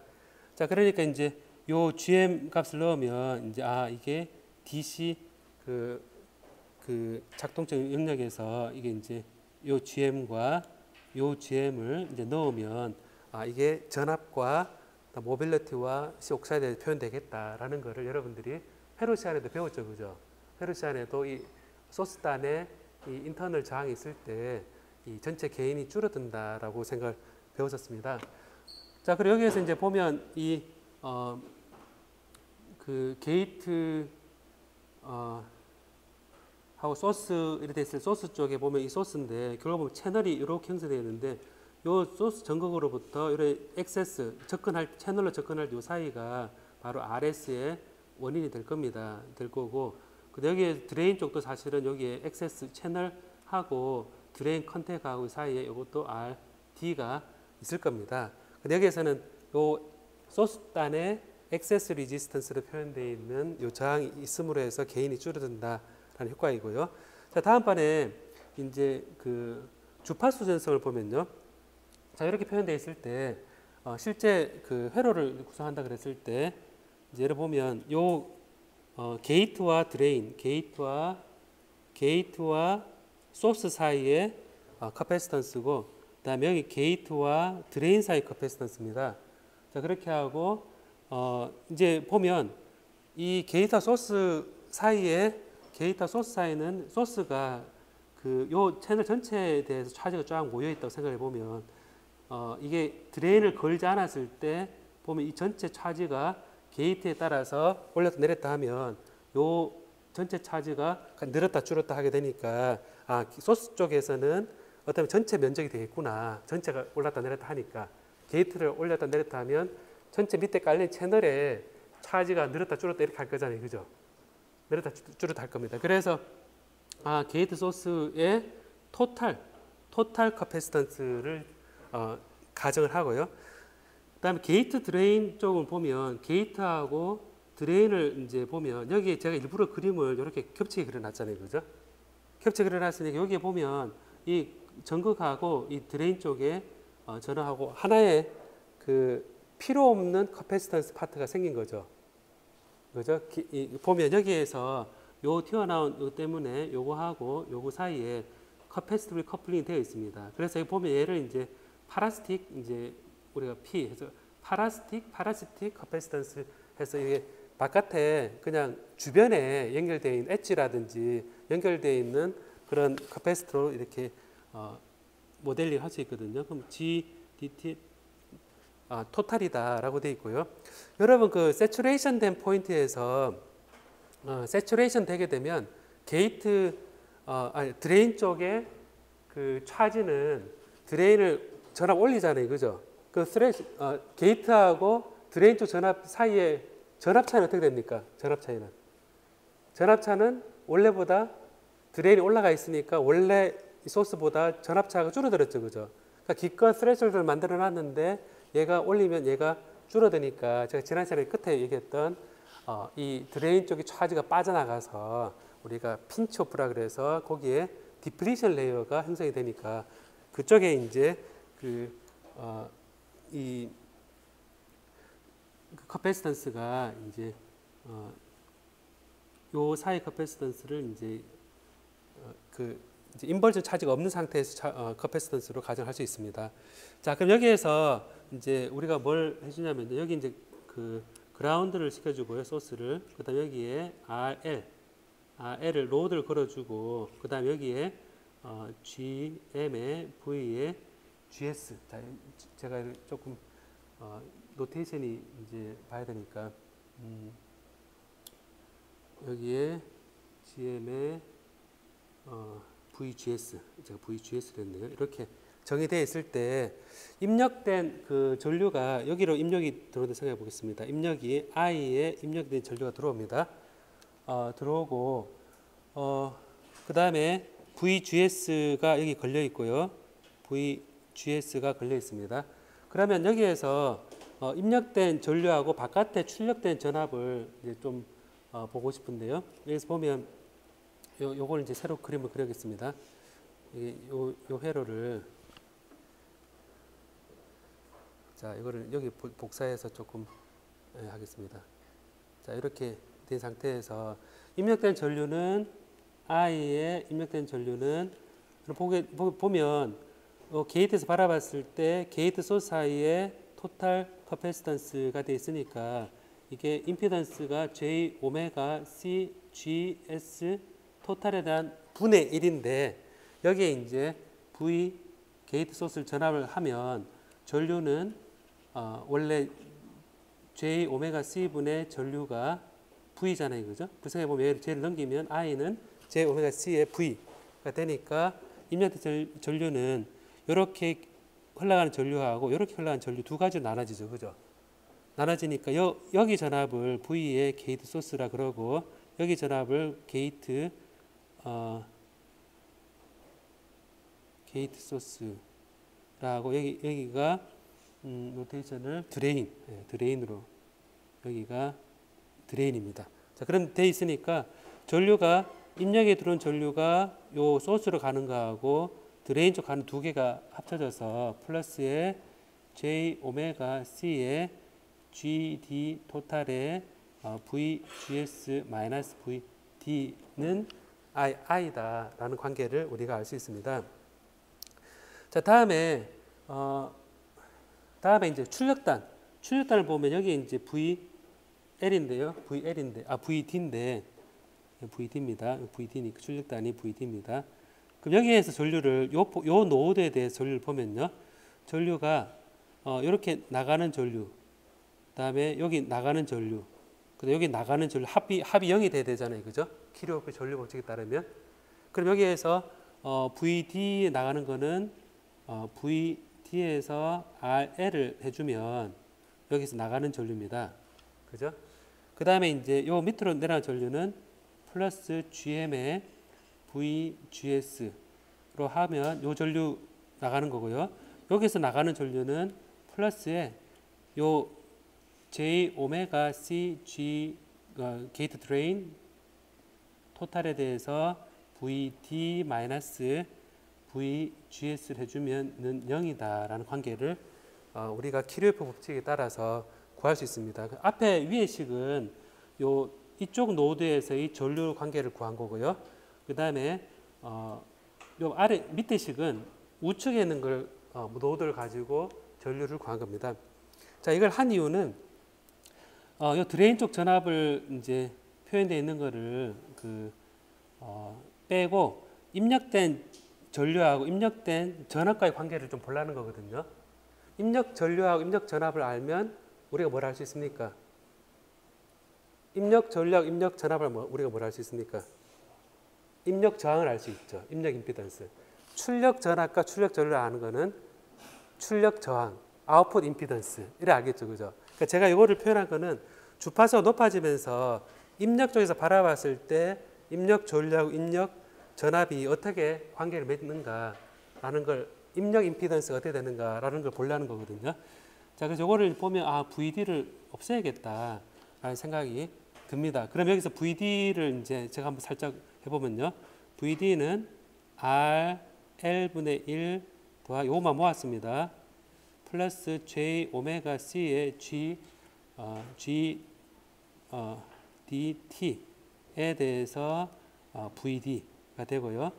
자, 그러니까 이제 요 GM 값을 넣으면 이제 이게 DC 그 작동적 영역에서 이게 이제 요 GM과 요 GM을 이제 넣으면 이게 전압과 모빌리티와 C 옥사이드에 표현되겠다라는 거를 여러분들이 회로 시간에도 배웠죠, 그죠? 회로 시간에도 이 소스단에 이 인터널 저항이 있을 때 이 전체 개인이 줄어든다라고 생각을 배웠었습니다. 자, 그리고 여기에서 이제 보면 이 그 게이트 하고 소스 이렇게 됐을 소스 쪽에 보면 이 소스인데 결국 보면 채널이 이렇게 형성되어 있는데 요 소스 전극으로부터 이렇게 액세스 채널로 접근할 요 사이가 바로 RS의 원인이 될 겁니다. 될 거고 근데 여기에 드레인 쪽도 사실은 여기에 액세스 채널하고 드레인 컨택하고 사이에 이것도 RD가 있을 겁니다. 근데 여기에서는 요 소스단의 액세스 리지스턴스로 표현되어 있는 요 저항이 있음으로 해서 개인이 줄어든다라는 효과이고요. 자, 다음번에 이제 그 주파수 전성을 보면요. 자, 이렇게 표현되어 있을 때 실제 그 회로를 구성한다 그랬을 때 이제 예를 보면 요 게이트와 드레인, 게이트와 소스 사이의 커패시턴스고 그다음에 여기 게이트와 드레인 사이 커패시턴스입니다. 자, 그렇게 하고 이제 보면 이 게이트와 소스 사이에 사이는 소스가 그 요 채널 전체에 대해서 차지가 쫙 모여 있다고 생각해 보면 이게 드레인을 걸지 않았을 때 보면 이 전체 차지가 게이트에 따라서 올렸다 내렸다 하면 요 전체 차지가 늘었다 줄었다 하게 되니까 소스 쪽에서는 어쩌면 전체 면적이 되겠구나. 전체가 올랐다 내렸다 하니까 게이트를 올렸다 내렸다 하면 전체 밑에 깔린 채널에 차지가 늘었다 줄었다 이렇게 할 거잖아요, 그죠? 늘었다 줄었다 할 겁니다. 그래서 게이트 소스의 토탈 커패시턴스를 가정을 하고요. 그다음에 게이트 드레인 쪽을 보면 게이트하고 드레인을 이제 보면 여기 제가 일부러 그림을 이렇게 겹치게 그려놨잖아요, 그죠? 겹치게 그려놨으니까 여기에 보면 이 전극하고 이 드레인 쪽에 전하고 하나의 그 필요 없는 커패시턴스 파트가 생긴 거죠. 그죠? 보면 여기에서 요 튀어나온 요 때문에 요거하고 요거 사이에 커패시티브 커플링이 되어 있습니다. 그래서 여기 보면 얘를 이제 파라시틱 이제 우리가 P 해서 파라시틱 커패시턴스 해서 이게 바깥에 그냥 주변에 연결되어 있는 엣지라든지 연결되어 있는 그런 커패시터로 이렇게 모델링 할 수 있거든요. 그럼 GDT 토탈이다라고 되어 있고요. 여러분 그 세츄레이션 된 포인트에서 세츄레이션 되게 되면 게이트 드레인 쪽에 그 차지는 드레인을 전압 올리잖아요, 그죠? 그 게이트하고 드레인 쪽 전압 사이에 전압 차이는 어떻게 됩니까? 전압 차는 원래보다 드레인이 올라가 있으니까 원래 소스보다 전압 차가 줄어들었죠, 그죠? 그러니까 기껏 스레셔를 만들어 놨는데 얘가 올리면 얘가 줄어드니까 제가 지난 시간에 끝에 얘기했던 이 드레인 쪽이 차지가 빠져나가서 우리가 핀치 오프라 그래서 거기에 디플리션 레이어가 형성이 되니까 그쪽에 이제 이 커패시턴스가 이제 요 사이 커패시턴스를 이제 이제 인버전 차지가 없는 상태에서 커패시턴스로 가정할 수 있습니다. 자, 그럼 여기에서 이제 우리가 뭘 해주냐면 여기 이제 그 그라운드를 시켜주고요, 소스를. 그다음 여기에 RL을 로드를 걸어주고, 그다음 여기에 GM에 V에 GS. 자, 제가 조금 노테이션이 이제 봐야 되니까 여기에 GM에 VGS, 제가 VGS를 했네요. 이렇게 정의되어 있을 때 입력된 그 전류가 여기로 입력이 들어오는 생각해 보겠습니다. 입력이 I에 입력된 전류가 들어옵니다. 들어오고 그 다음에 VGS가 여기 걸려 있고요. VGS가 걸려 있습니다. 그러면 여기에서 입력된 전류하고 바깥에 출력된 전압을 이제 좀 보고 싶은데요. 여기서 보면 요걸 이제 새로 그림을 그려야겠습니다. 요 회로를 자 이거를 여기 복사해서 조금 하겠습니다. 자 이렇게 된 상태에서 입력된 전류는 I에 입력된 전류는 보면 게이트에서 바라봤을 때 게이트 소스 사이에 토탈 커패시턴스가 되어 있으니까 이게 임피던스가 J 오메가 C GS 토탈에 대한 분의 1인데 여기에 이제 V 게이트 소스를 전압을 하면 전류는 원래 J 오메가 C 분의 전류가 V잖아요, 그죠? 그 생각해보면 얘를 J를 넘기면 I는 J 오메가 C의 V가 되니까 입력된 전류는 이렇게 흘러가는 전류하고 이렇게 흘러가는 전류 두 가지로 나눠지죠, 그죠? 나눠지니까 여기 전압을 V의 게이트 소스라 그러고 여기 전압을 게이트 소스라고 여기가 노테이션을 드레인으로 여기가 드레인입니다. 자, 그럼 돼 있으니까 전류가 입력에 들어온 전류가 요 소스로 가는 거하고 드레인 쪽 가는 두 개가 합쳐져서 플러스에 J 오메가 C의 GD 토탈의 VGS 마이너스 VD는 I다라는 관계를 우리가 알 수 있습니다. 자, 다음에 이제 출력단을 보면 여기 이제 VD인데 VD입니다. VD니까 출력단이 VD입니다. 그럼 여기에서 전류를 요 노드에 대해서 전류를 보면요, 전류가 이렇게 나가는 전류, 그다음에 여기 나가는 전류, 그다음 여기 나가는 전류 합이 0이 돼야 되잖아요, 그죠? 키르호프 전류 법칙에 따르면. 그럼 여기에서 VD 나가는 거는 VD에서 RL을 해주면 여기서 나가는 전류입니다, 그죠? 그 다음에 이제 요 밑으로 내려가는 전류는 플러스 GM의 VGS로 하면 요 전류 나가는 거고요. 여기서 나가는 전류는 플러스에 요 J 오메가 C G 게이트 드레인 토탈에 대해서 VD 마이너스 VGS를 해주면은 0이다라는 관계를 우리가 키르요프 법칙에 따라서 구할 수 있습니다. 앞에 위의 식은 요 이쪽 노드에서의 전류 관계를 구한 거고요. 그 다음에 요 아래 밑에 식은 우측에 있는 걸 노드를 가지고 전류를 구한 겁니다. 자, 이걸 한 이유는 요 드레인 쪽 전압을 이제 표현되어 있는 거를 빼고 입력된 전류하고 입력된 전압과의 관계를 좀 보려는 거거든요. 입력 전류하고 입력 전압을 알면 우리가 뭘 할 수 있습니까? 입력 전류하고 입력 전압을 우리가 뭘 할 수 있습니까? 입력 저항을 알 수 있죠. 입력 임피던스. 출력 전압과 출력 전류를 아는 거는 출력 저항, 아웃풋 임피던스 이래 알겠죠, 그죠? 그러니까 제가 이거를 표현한 거는 주파수가 높아지면서 입력 쪽에서 바라봤을 때 입력 전류하고 입력 전압이 어떻게 관계를 맺는가라는 걸, 입력 임피던스가 어떻게 되는가라는 걸 보려는 거거든요. 자, 그래서 이거를 보면 VD를 없애야겠다라는 생각이 듭니다. 그럼 여기서 VD를 이제 제가 한번 살짝 해보면요, VD는 R L분의 1 더하기 요것만 모았습니다. 플러스 J 오메가 C의 DT에 대해서 VD가 되고요.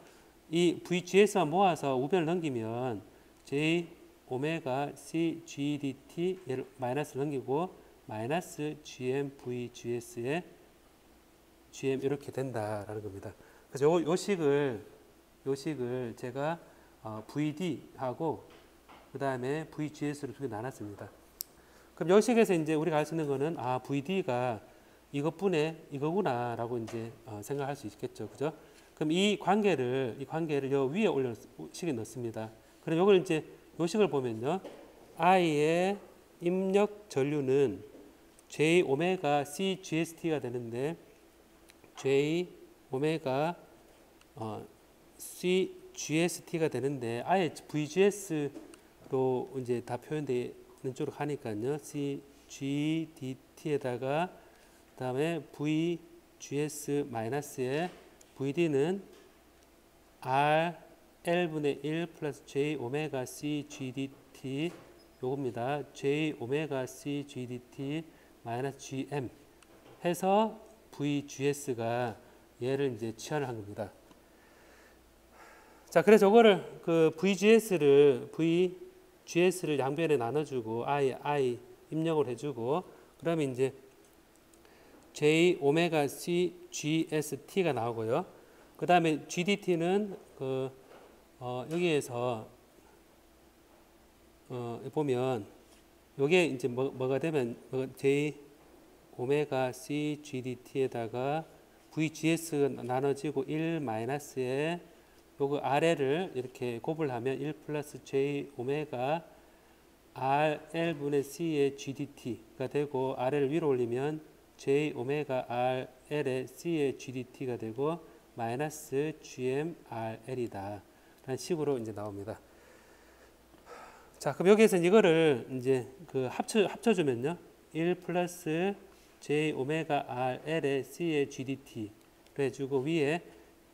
이 VGS만 모아서 우변을 넘기면 J 오메가 C GDT 얘를 마이너스 넘기고 마이너스 GM VGS의 GM 이렇게 된다라는 겁니다. 그래서 요 식을 제가 VD하고 그 다음에 VGS로 두 개 나눴습니다. 그럼 요 식에서 이제 우리가 알 수 있는 거는 VD가 이거구나라고 이제 생각할 수 있겠죠, 그죠? 그럼 이 관계를 요 위에 올려 식에 넣습니다. 그럼 요걸 이제 요 식을 보면요, I의 입력 전류는 J 오메가 C GST가 되는데 J 오메가 C GST가 되는데 아예 VGS로 이제 다 표현되는 쪽으로 가니까요. C GDT에다가 그다음에 VGS 마이너스에 VD는 R L분의 1 플러스 J 오메가 C GDT 요겁니다. J 오메가 C GDT 마이너스 GM 해서 VGS가 얘를 이제 치환을 한 겁니다. 자, 그래서 이거를 VGS를 양변에 나눠주고 I 입력을 해주고 그러면 이제 J 오메가 C GST가 나오고요. 그 다음에 GDT는 여기에서 보면 요게 이제 뭐가 되면 J 오메가 C GDT에다가 VGS 나눠지고 1 마이너스에 요거 아래를 이렇게 곱을 하면 1 플러스 J 오메가 RL분의 C의 GDT가 되고 아래를 위로 올리면 J 오메가 RL의 C의 GDT가 되고 마이너스 GM RL이다 라는 식으로 이제 나옵니다. 자, 그럼 여기에서 이거를 이제 합쳐주면요, 1 플러스 J 오메가 RL의 C의 GDT를 해주고 위에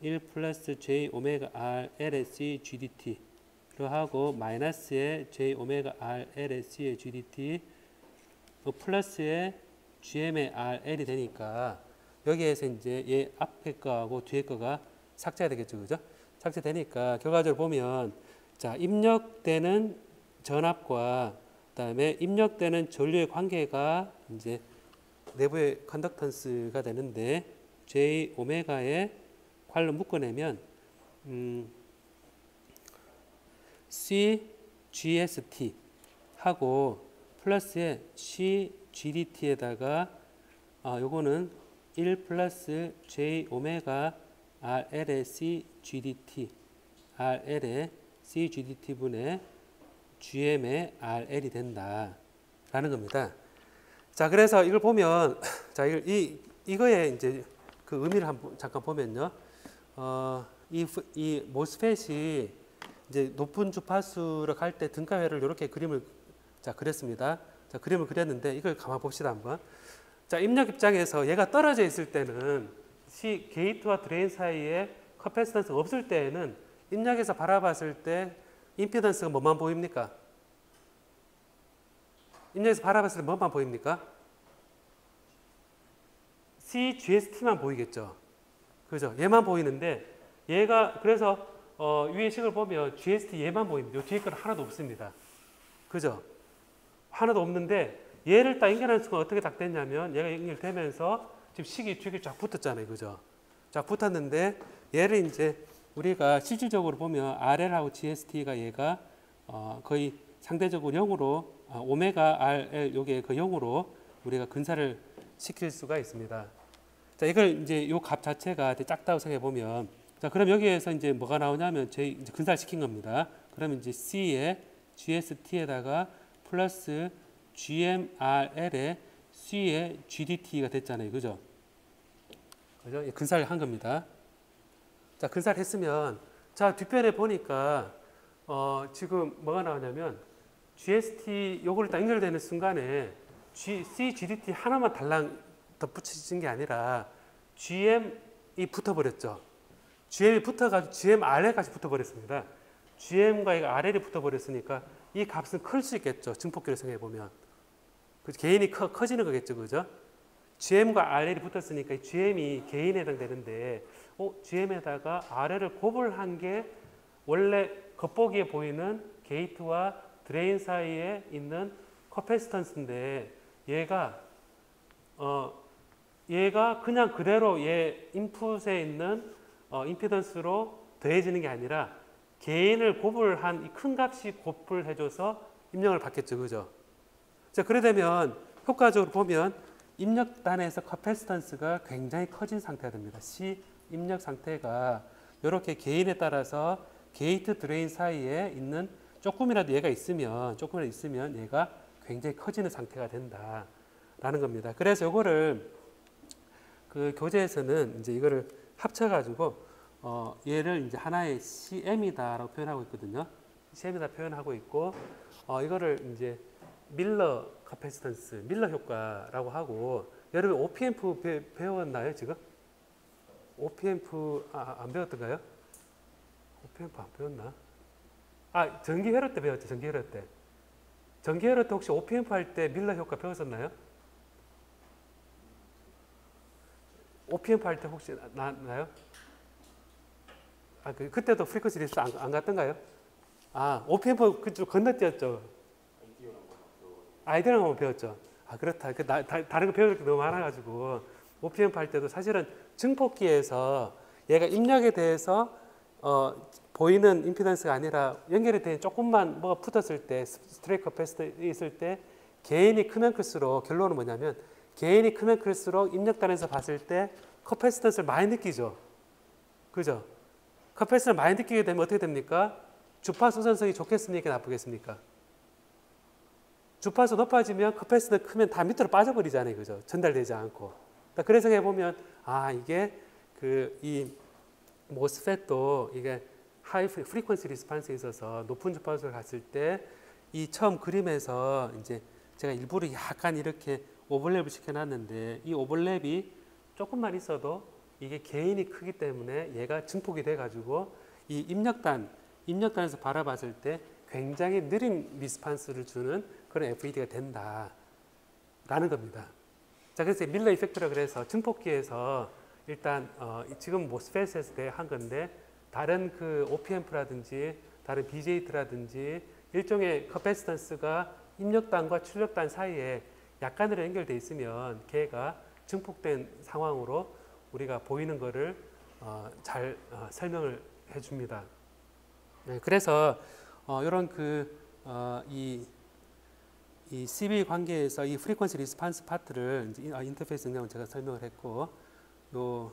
1 플러스 J 오메가 RL의 C GDT로 하고 마이너스에 J 오메가 RL의 C의 GDT 플러스에 GM의 RL이 되니까 여기에서 이제 얘 앞에 거하고 뒤에 거가 삭제가 되겠죠, 그죠? 삭제되니까 결과적으로 보면 자, 입력되는 전압과 그다음에 입력되는 전류의 관계가 이제 내부의 컨덕턴스가 되는데 J 오메가에 괄로 묶어내면 C GST 하고 플러스에 C GDT에다가 요거는 1 플러스 J 오메가 RL의 C GDT RL의 C GDT 분의 GM의 RL이 된다라는 겁니다. 자, 그래서 이걸 보면 자, 이거에 이제 그 의미를 한번 잠깐 보면요. 이 모스펫이 이제 높은 주파수로 갈 때 등가회를 이렇게 그림을 그렸습니다. 자, 그림을 그렸는데 이걸 가만 봅시다 한번. 자, 입력 입장에서 얘가 떨어져 있을 때는 게이트와 드레인 사이에 커패시턴스가 없을 때에는 입력에서 바라봤을 때 임피던스가 뭐만 보입니까? 입력에서 바라봤을 때 뭐만 보입니까? CGST만 보이겠죠. 그죠? 얘만 보이는데 얘가 그래서 위에 식을 보면 GST 얘만 보입니다. 이 뒤에 거는 하나도 없습니다. 그죠? 하나도 없는데 얘를 딱 연결하는 순간 어떻게 딱 됐냐면 얘가 연결되면서 지금 식이 뒤에 쫙 붙었잖아요. 그죠? 쫙 붙었는데 얘를 이제 우리가 실질적으로 보면 RL하고 GST가 얘가 거의 상대적으로 0으로 오메가 RL 요게 그 0으로 우리가 근사를 시킬 수가 있습니다. 자, 이걸 이제 요 값 자체가 되게 작다고 생각해 보면 자, 그럼 여기에서 이제 뭐가 나오냐면 저희 이제 근사를 시킨 겁니다. 그러면 이제 C에 GST에다가 플러스 GMRL에 C에 GDT가 됐잖아요. 그죠? 그죠? 근사를 한 겁니다. 자, 근사를 했으면 자, 뒷변에 보니까 지금 뭐가 나오냐면 GST 요거를 딱 연결되는 순간에 C, GDT 하나만 달랑 덧붙여진 게 아니라 GM이 붙어버렸죠. GM이 붙어가지고 GMRL까지 붙어버렸습니다. GM과 이거 RL이 붙어버렸으니까 이 값은 클 수 있겠죠. 증폭기를 생각해보면. 개인이 커지는 거겠죠. 그죠? GM과 RL이 붙었으니까 GM이 개인에 해당되는데 GM에다가 RL을 곱을 한 게 원래 겉보기에 보이는 게이트와 드레인 사이에 있는 커패시턴스인데 얘가 그냥 그대로 얘 인풋에 있는 임피던스로 더해지는 게 아니라 개인을 곱을 한 이 큰 값이 곱을 해줘서 입력을 받겠죠. 그죠? 자, 그래 되면 효과적으로 보면 입력단에서 커패시턴스가 굉장히 커진 상태가 됩니다. C 입력 상태가 이렇게 개인에 따라서 게이트 드레인 사이에 있는 조금이라도 얘가 있으면 얘가 굉장히 커지는 상태가 된다라는 겁니다. 그래서 이거를 그 교재에서는 이제 이거를 합쳐가지고 얘를 이제 하나의 CM이다라고 표현하고 있거든요. CM이다 표현하고 있고 이거를 이제 밀러 카패시턴스, 밀러 효과라고 하고 여러분 OPMF 배웠나요 지금? OPMF 안 배웠던가요? OPMF 안 배웠나? 전기 회로 때 배웠죠. 전기 회로 때. 전기 회로 때 혹시 OPMF 할 때 밀러 효과 배웠었나요? OPMF 할 때 혹시 나요? 그때도 프리퀀시 리스트 안 갔던가요? OPMF 그쪽 건너뛰었죠. 아이디어랑 한번 배웠죠. 그렇다. 다른 거 배울 게 너무 많아가지고 OPMF 할 때도 사실은 증폭기에서 얘가 입력에 대해서 보이는 임피던스가 아니라 연결이 된 조금만 뭐가 붙었을 때 스트레이트 커패시티 있을 때 개인이 크면 클수록 결론은 뭐냐면 개인이 크면 클수록 입력단에서 봤을 때 커패시턴스를 많이 느끼죠. 그죠? 커패시턴스를 많이 느끼게 되면 어떻게 됩니까? 주파수 선성이 좋겠습니까? 나쁘겠습니까? 주파수 높아지면 커패시턴스 크면 다 밑으로 빠져버리잖아요. 그죠? 전달되지 않고. 그래서 해보면 이게 이 모스펫도 이게 하이 프리퀀시 리스판스에 있어서 높은 주파수를 갔을 때 이 처음 그림에서 이제 제가 일부러 약간 이렇게 오버랩을 시켜놨는데 이 오버랩이 조금만 있어도 이게 개인이 크기 때문에 얘가 증폭이 돼가지고 이 입력단에서 바라봤을 때 굉장히 느린 리스판스를 주는 그런 FED가 된다라는 겁니다. 자, 그래서 밀러 이펙트라 그래서 증폭기에서 일단 지금 모스펫에서 한 건데 다른 그 OPMP라든지 다른 BJT라든지 일종의 커패시턴스가 입력단과 출력단 사이에 약간으로 연결되어 있으면 걔가 증폭된 상황으로 우리가 보이는 거를 잘 설명을 해줍니다. 네, 그래서 이런 이 CB 관계에서 이 프리퀀시 리스판스 파트를 인터페이스 능력은 제가 설명을 했고 요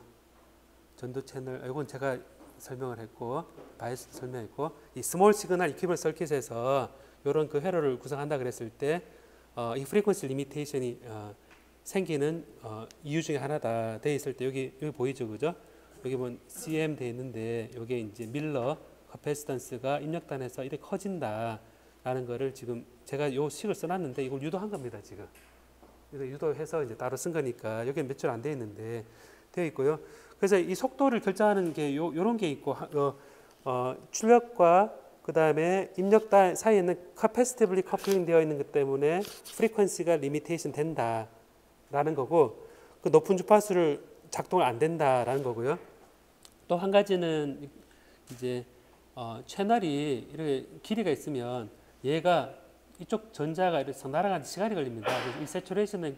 전도 채널 이건 제가 설명을 했고 바이스 설명했고 이 스몰 시그널 이퀴벌 서킷에서 이런 그 회로를 구성한다 그랬을 때 이 프리퀀시 리미테이션이 생기는 이유 중에 하나다 돼 있을 때 여기 보이죠, 그죠? 여기 보면 CM 돼 있는데 여기 이제 밀러 커패시턴스가 입력단에서 이렇게 커진다라는 거를 지금 제가 요 식을 써놨는데 이걸 유도한 겁니다, 지금. 유도해서 이제 따로 쓴 거니까 여기 몇 줄 안 돼 있는데 되어 있고요. 그래서 이 속도를 결정하는 게 요런 게 있고 출력과 그 다음에 입력 사이에 있는 capacitively coupling 되어 있는 것 때문에 frequency가 limitation 된다라는 거고, 그 높은 주파수를 작동을 안 된다라는 거고요. 또 한 가지는 이제 채널이 이렇게 길이가 있으면 얘가 이쪽 전자가 이렇게 날아가는 시간이 걸립니다. 이 세츄레이션의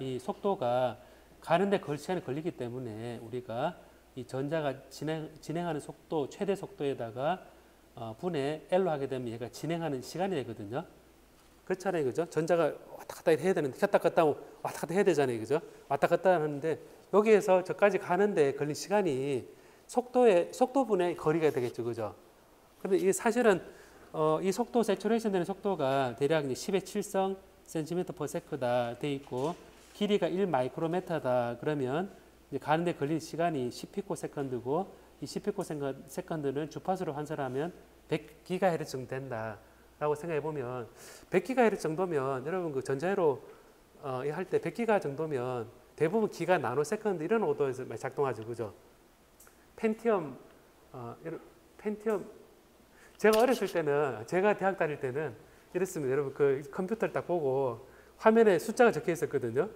이 속도가 가는데 시간이 걸리기 때문에 우리가 이 전자가 진행하는 속도, 최대 속도에다가 분의 L로 하게 되면 얘가 진행하는 시간이 되거든요. 그렇잖아요, 그죠? 전자가 왔다 갔다 해야 되는데, 왔다 갔다 해야 되잖아요, 그죠? 왔다 갔다 하는데, 여기에서 저까지 가는데 걸린 시간이 속도분의 거리가 되겠죠, 그죠? 근데 이게 사실은 이 속도, 세츄레이션 되는 속도가 대략 10의 7성 cm per sec다 돼 있고, 길이가 1 마이크로메타다 그러면 이제 가는데 걸린 시간이 10 피코세컨드고, 이 10 피코세컨드는 주파수로 환산하면 100GHz 정도 된다라고 생각해 보면, 100GHz 정도면 여러분 그 전자회로 할 때 100기가 정도면 대부분 기가 나노세컨드 이런 오도에서 작동하죠, 그죠? 펜티엄 제가 어렸을 때는, 제가 대학 다닐 때는 이랬습니다. 여러분 그 컴퓨터를 딱 보고 화면에 숫자가 적혀 있었거든요.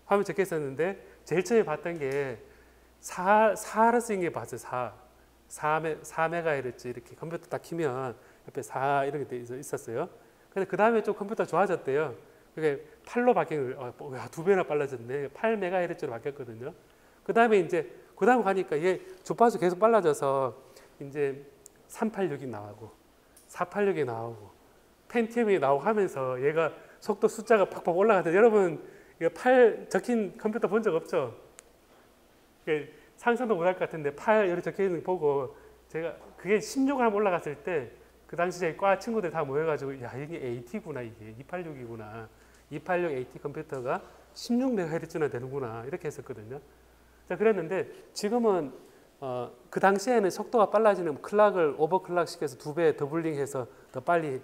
화면 적혀 있었는데 제일 처음에 봤던 게 4로 쓰인 게 봤어요. 4메가헤르츠 이렇게 컴퓨터 딱 키면 옆에 4 이렇게 돼 있었어요. 근데 그 다음에 좀 컴퓨터 좋아졌대요. 그게 8로 바뀐 거, 2배나 빨라졌네. 8메가헤르츠로 바뀌었거든요. 그 다음에 가니까 이게 주파수 계속 빨라져서 이제 386이 나오고 486이 나오고 펜티엄이 나오고 하면서 얘가 속도 숫자가 팍팍 올라가서, 여러분 이거 8 적힌 컴퓨터 본 적 없죠? 상상도 못할 것 같은데 8 이렇게 적혀 있는 거 보고, 제가 그게 16을 한번 올라갔을 때 그 당시에 과 친구들 다 모여가지고, 야 이게 AT구나, 이게 286이구나, 286 AT 컴퓨터가 16MHz나 되는구나 이렇게 했었거든요. 자, 그랬는데 지금은 그 당시에는 속도가 빨라지는 클락을 오버클락 시켜서 2배 더블링해서 더 빨리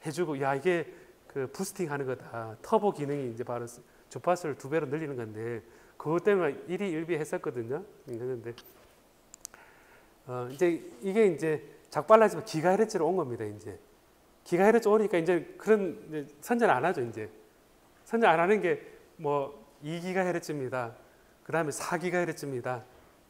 해주고, 야 이게 그 부스팅 하는 거다, 터보 기능이 이제 바로 주파수를 2배로 늘리는 건데, 그것 때문에 일희일비했었거든요. 했는데 이제 이게 이제 자꾸 빨라지면 기가헤르츠로 온 겁니다. 이제 기가헤르츠 오니까 이제 그런 이제 선전 안 하죠. 이제 선전 안 하는 게 뭐 2기가헤르츠입니다. 그 다음에 4기가헤르츠입니다.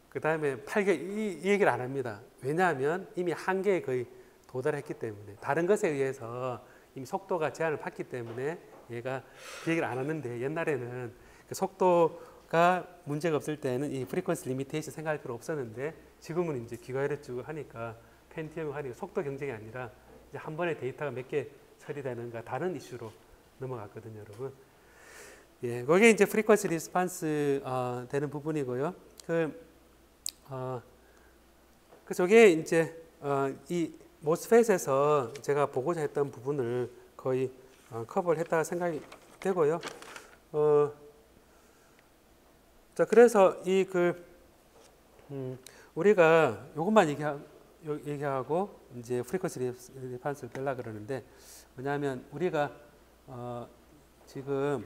그 다음에 8개 이 얘기를 안 합니다. 왜냐하면 이미 한계에 거의 도달했기 때문에, 다른 것에 의해서 이미 속도가 제한을 받기 때문에 얘가 그 얘기를 안 하는데, 옛날에는 그 속도가 문제가 없을 때는 이 프리퀀시 리미테이션 생각할 필요 없었는데, 지금은 이제 기가헤르츠 하니까, 펜티엄 하니까 속도 경쟁이 아니라 이제 한 번에 데이터가 몇 개 처리되는가 다른 이슈로 넘어갔거든요, 여러분. 예, 그게 이제 프리퀀시 리스판스 되는 부분이고요. 저게 이제 이 모스펫에서 제가 보고자 했던 부분을 거의 커버를 했다고 생각이 되고요. 자, 그래서 우리가 이것만 얘기하고 이제 프리퀀시 리스판스를 빼려고 그러는데, 뭐냐면 우리가 지금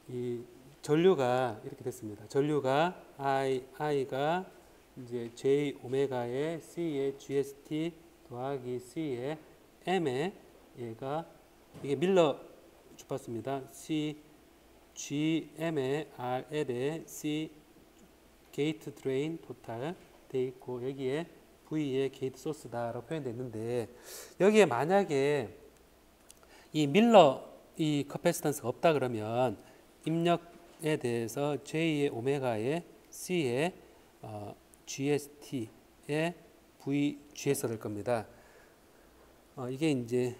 이 전류가 이렇게 됐습니다. 전류가 I가 이제 J 오메가의 C의 GST 더하기 C의 M의 얘가 이게 밀러 주파수입니다. C GM의 RL의 C 게이트 드레인 토탈 돼 있고, 여기에 V의 게이트 소스다라고 표현됐는데, 여기에 만약에 이 밀러 이 커패시턴스가 없다 그러면 입력에 대해서 J의 오메가의 C의 GST의 VGS가 될 겁니다. 이게 이제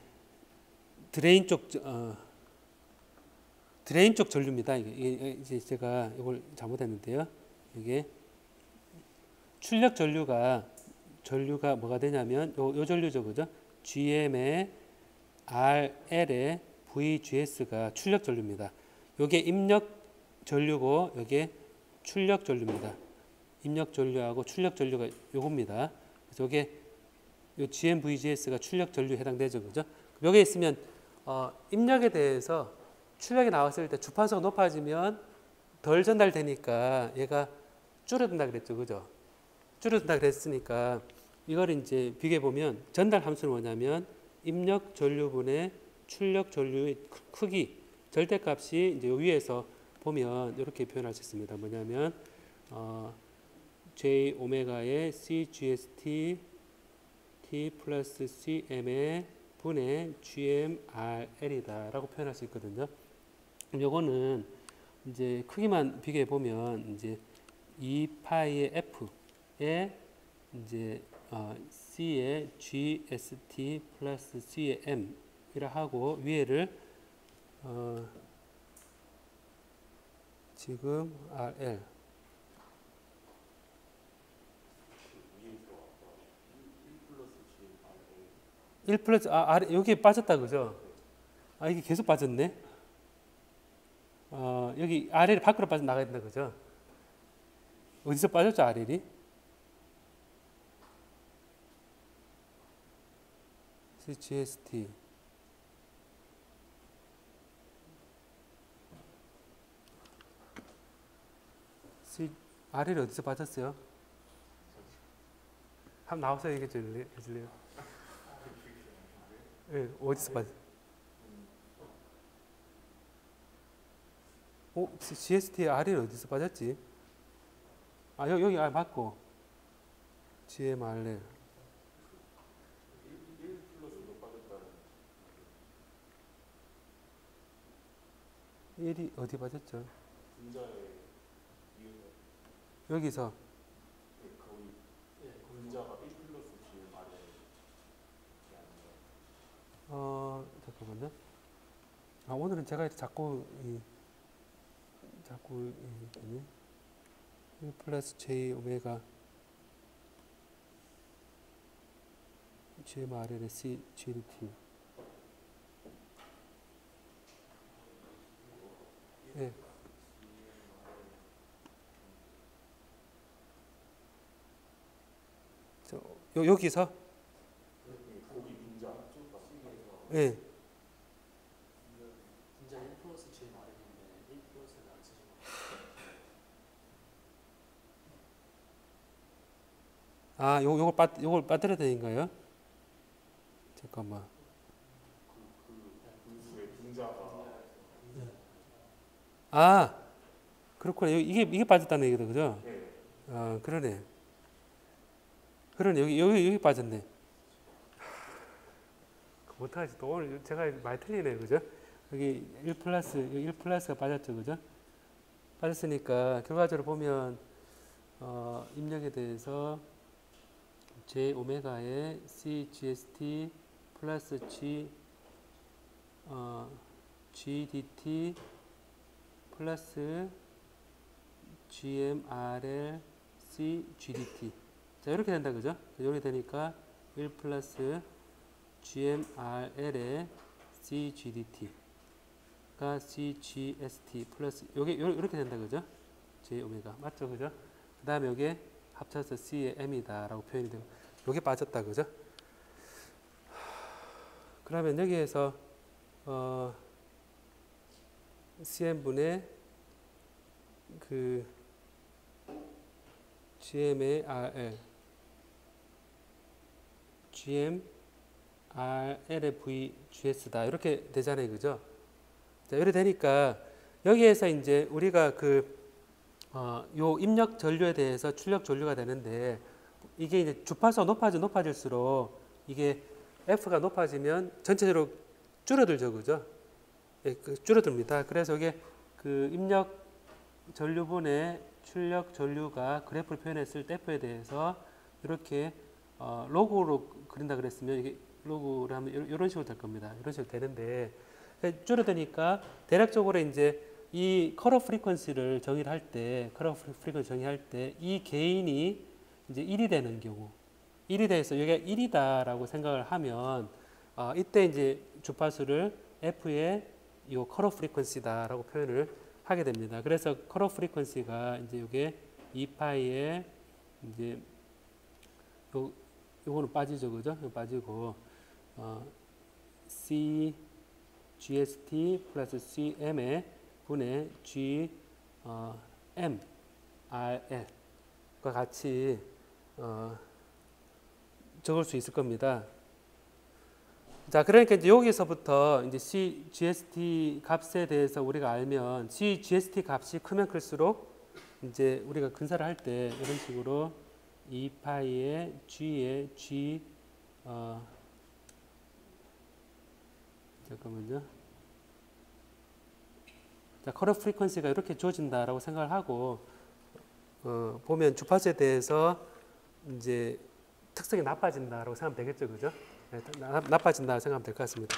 드레인 쪽 전류입니다. 이게 이제 제가 이걸 잘못했는데요. 이게 출력 전류가 뭐가 되냐면 요 전류죠, 그죠? GM의 RL의 VGS가 출력 전류입니다. 요게 입력 전류고 요게 출력 전류입니다. 입력 전류하고 출력 전류가 요겁니다. 그래서 요게 요 GM VGS가 출력 전류에 해당되죠, 그죠? 요게 있으면 입력에 대해서 출력이 나왔을 때 주파수가 높아지면 덜 전달되니까 얘가 줄어든다 그랬죠, 그죠? 줄어든다 그랬으니까 이걸 이제 비교해 보면 전달 함수는 뭐냐면 입력 전류분의 출력 전류의 크기 절대값이 이제 위에서 보면 이렇게 표현할 수 있습니다. 뭐냐면 J 오메가의 CGST T 플러스 CM의 분의 GMRL이다라고 표현할 수 있거든요. 요거는 이제 크기만 비교해 보면 이제 2파이의 F에 이제 C의 GST 플러스 C의 M이라 하고 위에를 지금 RL 1 플러스 여기에 빠졌다 그죠? 이게 계속 빠졌네. 여기 RL이 밖으로 빠져나가야 된다 그죠? 어디서 빠졌죠 RL이? GST RL이 어디서 빠졌어요? 한번 나와서 얘기해 줄래요? 네, 어디서 빠졌어요? GST RL 어디서 빠졌지? 여기 맞고 GMRL 1이 어디 빠졌죠? 여기서 분자가 1 플러스 GMRL 잠깐만요. 오늘은 제가 자꾸 1 플러스 J 오메가 GMRL의 C GDT 네. 여기서 거기 분자 네. 분자 1 플러스 GMRL인데 1 플러스는 안 쓰시면 요걸 빠뜨려야 되는 거예요? 잠깐만. 분수의 분자가 그렇구나. 이게 빠졌다는 얘기다, 그죠? 네. 그러네. 여기 빠졌네. 못하지. 또 오늘 제가 많이 틀리네, 그죠? 여기 1 플러스가 빠졌죠, 그죠? 빠졌으니까 결과적으로 보면 입력에 대해서 J 오메가의 C GST 플러스 GDT 플러스 GMRL C GDT 자 이렇게 된다 그죠? 이렇게 되니까 1 플러스 GMRL의 C GDT가 C GST 플러스 요게 이렇게 된다 그죠? J 오메가 맞죠 그죠? 그 다음에 요게 합쳐서 C의 M이다 라고 표현이 되고 요게 빠졌다 그죠? 그러면 여기에서 CM분의 그 GM의 RL GMRL의 VGS다 이렇게 되잖아요 그죠? 자 이렇게 되니까 여기에서 이제 우리가 요 입력 전류에 대해서 출력 전류가 되는데 이게 이제 주파수가 높아질수록 이게 F가 높아지면 전체적으로 줄어들죠, 그죠? 예, 줄어듭니다. 그래서 이게 그 입력 전류분의 출력 전류가 그래프를 표현했을 때 F에 대해서 이렇게 로그로 그린다 그랬으면 이게 로그를 하면 이런 식으로 될 겁니다. 이런 식으로 되는데 줄어드니까 대략적으로 이제 이 컬어 프리퀀시를 정의할 때 이 게인이 이제 1이 되는 경우 1이 돼서 여기가 1이다라고 생각을 하면 이때 이제 주파수를 F의 이 컬어 프리퀀시다라고 표현을 하게 됩니다. 그래서 컬어 프리퀀시가 이제 이게 2파이에 이제 요거는 빠지죠, 그죠? 빠지고 C GST 플러스 CM의 분의 G M RL과 같이 적을 수 있을 겁니다. 자, 그러니까 이제 여기서부터 이제 CGST 값에 대해서 우리가 알면 CGST 값이 크면 클수록 이제 우리가 근사를 할 때 이런 식으로 2파이의 G의 G 잠깐만요. 자, 커브 프리퀀시가 이렇게 주어진다라고 생각을 하고 보면 주파수에 대해서 이제 특성이 나빠진다라고 생각하면 되겠죠, 그죠? 네, 나빠진다 생각하면 될 것 같습니다.